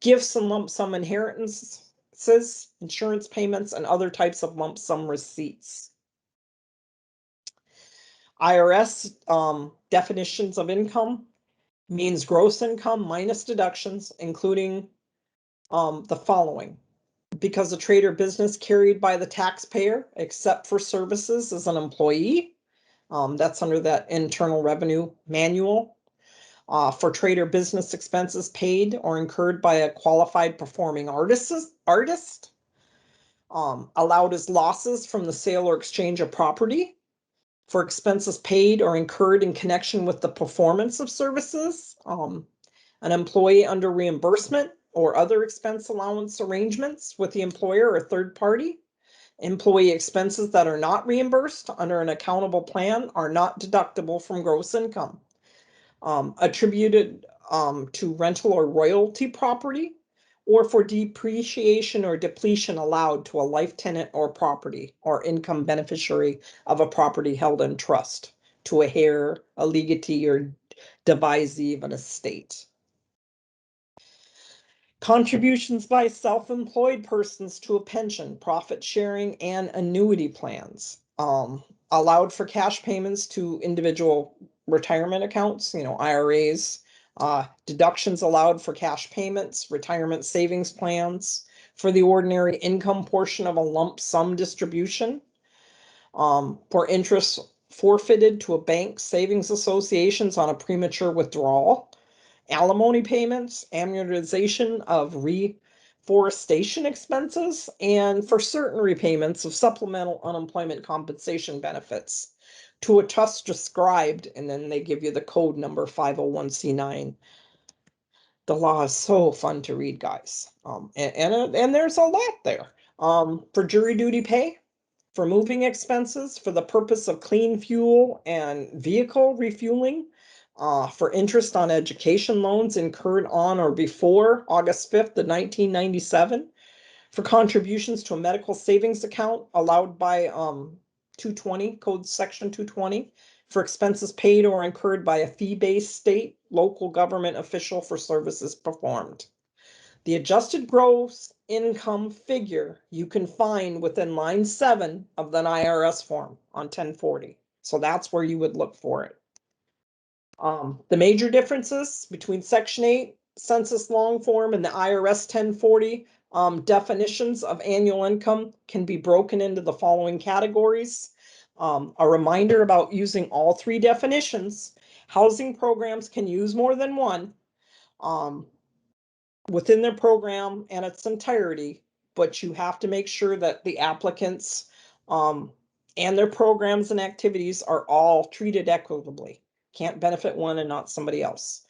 Gifts and lump sum inheritances, insurance payments, and other types of lump sum receipts. IRS definitions of income means gross income minus deductions, including the following. Because a trade or business carried by the taxpayer, except for services as an employee, that's under that Internal Revenue Manual. For trade or business expenses paid or incurred by a qualified performing artist. Allowed as losses from the sale or exchange of property. For expenses paid or incurred in connection with the performance of services. An employee under reimbursement or other expense allowance arrangements with the employer or third party. Employee expenses that are not reimbursed under an accountable plan are not deductible from gross income. Attributed to rental or royalty property, or for depreciation or depletion allowed to a life tenant or property or income beneficiary of a property held in trust, to a heir, a legatee, or devisee of an estate. Contributions by self-employed persons to a pension, profit sharing, and annuity plans. Allowed for cash payments to individual retirement accounts, IRAs. Deductions allowed for cash payments, retirement savings plans, for the ordinary income portion of a lump sum distribution. For interest forfeited to a bank, savings associations on a premature withdrawal. Alimony payments, amortization of reforestation expenses, and for certain repayments of supplemental unemployment compensation benefits to a trust described, and then they give you the code number 501c9. The law is so fun to read, guys. And there's a lot there. For jury duty pay, for moving expenses, for the purpose of clean fuel and vehicle refueling, for interest on education loans incurred on or before August 5th of 1997, for contributions to a medical savings account allowed by 220, code section 220, for expenses paid or incurred by a fee-based state, local government official for services performed. The adjusted gross income figure you can find within line 7 of the IRS form on 1040. So that's where you would look for it. The major differences between Section 8 Census Long Form and the IRS 1040 definitions of annual income can be broken into the following categories. A reminder about using all 3 definitions. Housing programs can use more than one within their program and its entirety, but you have to make sure that the applicants and their programs and activities are all treated equitably. Can't benefit one and not somebody else.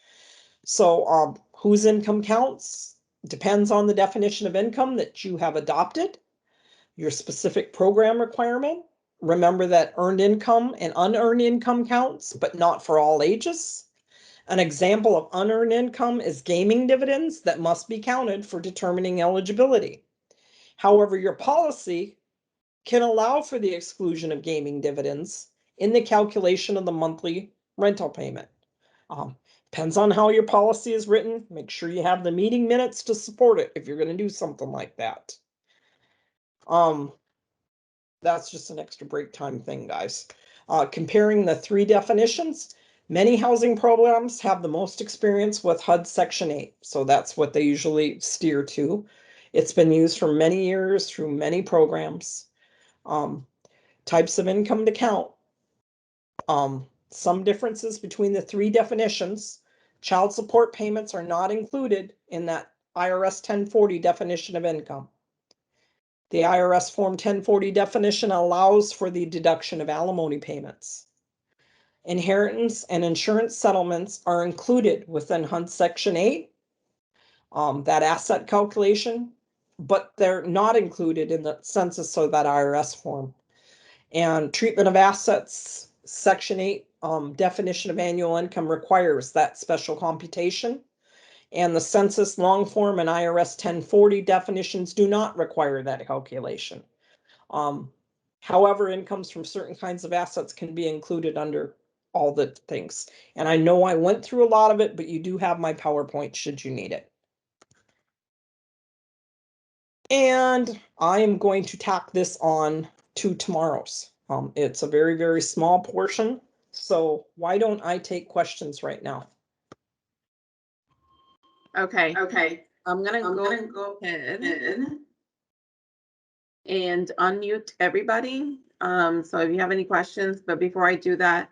So whose income counts depends on the definition of income that you have adopted, your specific program requirement. Remember that earned income and unearned income counts, but not for all ages. An example of unearned income is gaming dividends that must be counted for determining eligibility. However, your policy can allow for the exclusion of gaming dividends in the calculation of the monthly rental payment. Depends on how your policy is written. Make sure you have the meeting minutes to support it if you're going to do something like that. That's just an extra break time thing, guys. Comparing the 3 definitions, many housing programs have the most experience with HUD Section 8, so that's what they usually steer to. It's been used for many years through many programs. Types of income to count. Some differences between the 3 definitions. Child support payments are not included in that IRS 1040 definition of income. The IRS Form 1040 definition allows for the deduction of alimony payments. Inheritance and insurance settlements are included within HUD Section 8, that asset calculation, but they're not included in the census or that IRS form. And treatment of assets, Section 8 definition of annual income requires that special computation. And the census long form and IRS 1040 definitions do not require that calculation. However, incomes from certain kinds of assets can be included under all the things. And I know I went through a lot of it, but you do have my PowerPoint should you need it. And I am going to tack this on to tomorrow's. It's a very, very small portion. So why don't I take questions right now? Okay. I'm gonna go ahead and unmute everybody. So if you have any questions, but before I do that,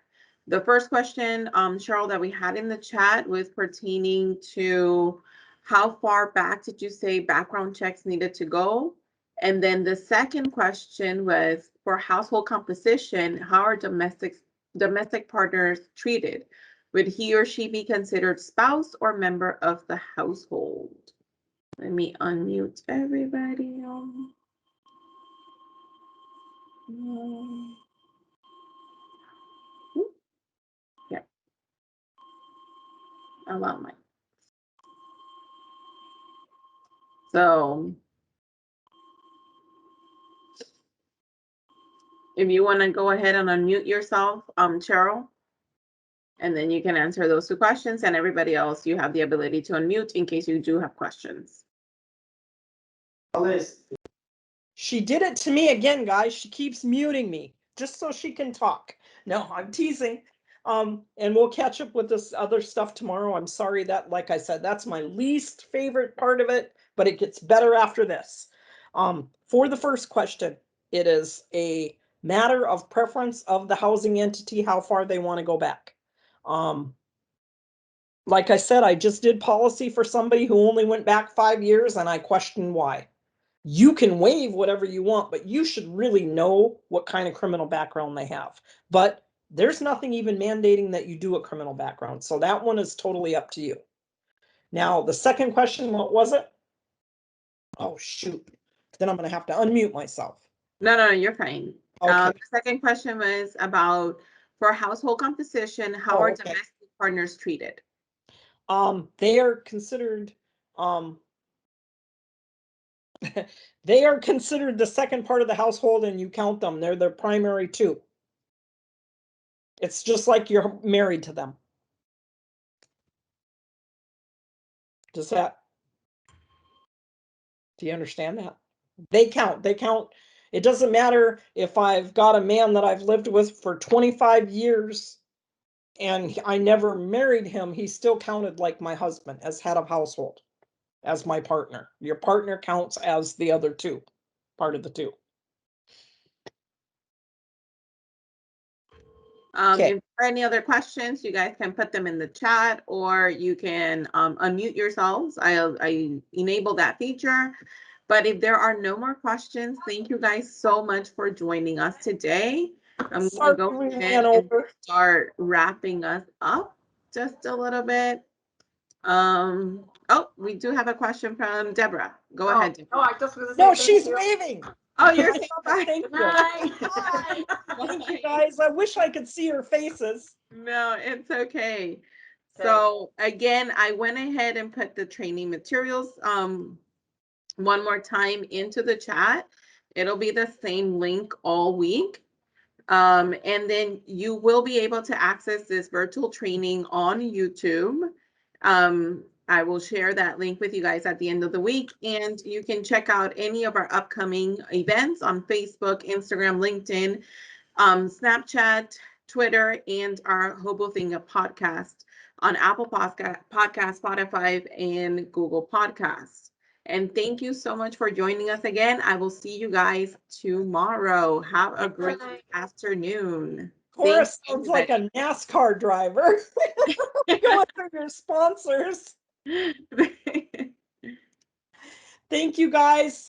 The first question, Cheryl, that we had in the chat was pertaining to how far back did you say background checks needed to go? And then the second question was for household composition, how are domestic partners treated? Would he or she be considered spouse or member of the household? Let me unmute everybody. Yeah. Allow my. So if you want to go ahead and unmute yourself, Cheryl, and then you can answer those two questions, and everybody else, you have the ability to unmute in case you do have questions. She did it to me again, guys. She keeps muting me just so she can talk. No, I'm teasing. And we'll catch up with this other stuff tomorrow. I'm sorry that, like I said, that's my least favorite part of it, but it gets better after this. For the first question, it is a matter of preference of the housing entity, how far they want to go back. Like I said, I just did policy for somebody who only went back 5 years, and I questioned why. You can waive whatever you want, but you should really know what kind of criminal background they have. But there's nothing even mandating that you do a criminal background. So that one is totally up to you. Now, the second question, what was it? Oh, shoot. Then I'm going to have to unmute myself. No, you're fine. Okay. The second question was about for household composition, how are domestic partners treated? They are considered they are considered the second part of the household, and you count them. They're the primary two. It's just like you're married to them. Do you understand that? They count. It doesn't matter if I've got a man that I've lived with for 25 years and I never married him. He's still counted like my husband as head of household, as my partner. Your partner counts as the other two, part of the two. If there are any other questions, you guys can put them in the chat, or you can unmute yourselves. I enable that feature. But if there are no more questions, thank you guys so much for joining us today. I'm going to go ahead and start wrapping us up just a little bit. Oh, we do have a question from Deborah. Go ahead, Deborah. I just was say No, she's waving. Oh, you're saying bye. Thank you. Bye. Thank you, guys. I wish I could see your faces. No, it's okay. So again, I went ahead and put the training materials one more time into the chat. It'll be the same link all week. And then you will be able to access this virtual training on YouTube. I will share that link with you guys at the end of the week, and you can check out any of our upcoming events on Facebook, Instagram, LinkedIn, Snapchat, Twitter, and our Hobothinga podcast on Apple Podcast, Spotify, and Google Podcasts. And thank you so much for joining us again. I will see you guys tomorrow. Have a great afternoon. Cora sounds like a NASCAR driver. Going through your sponsors. Thank you, guys.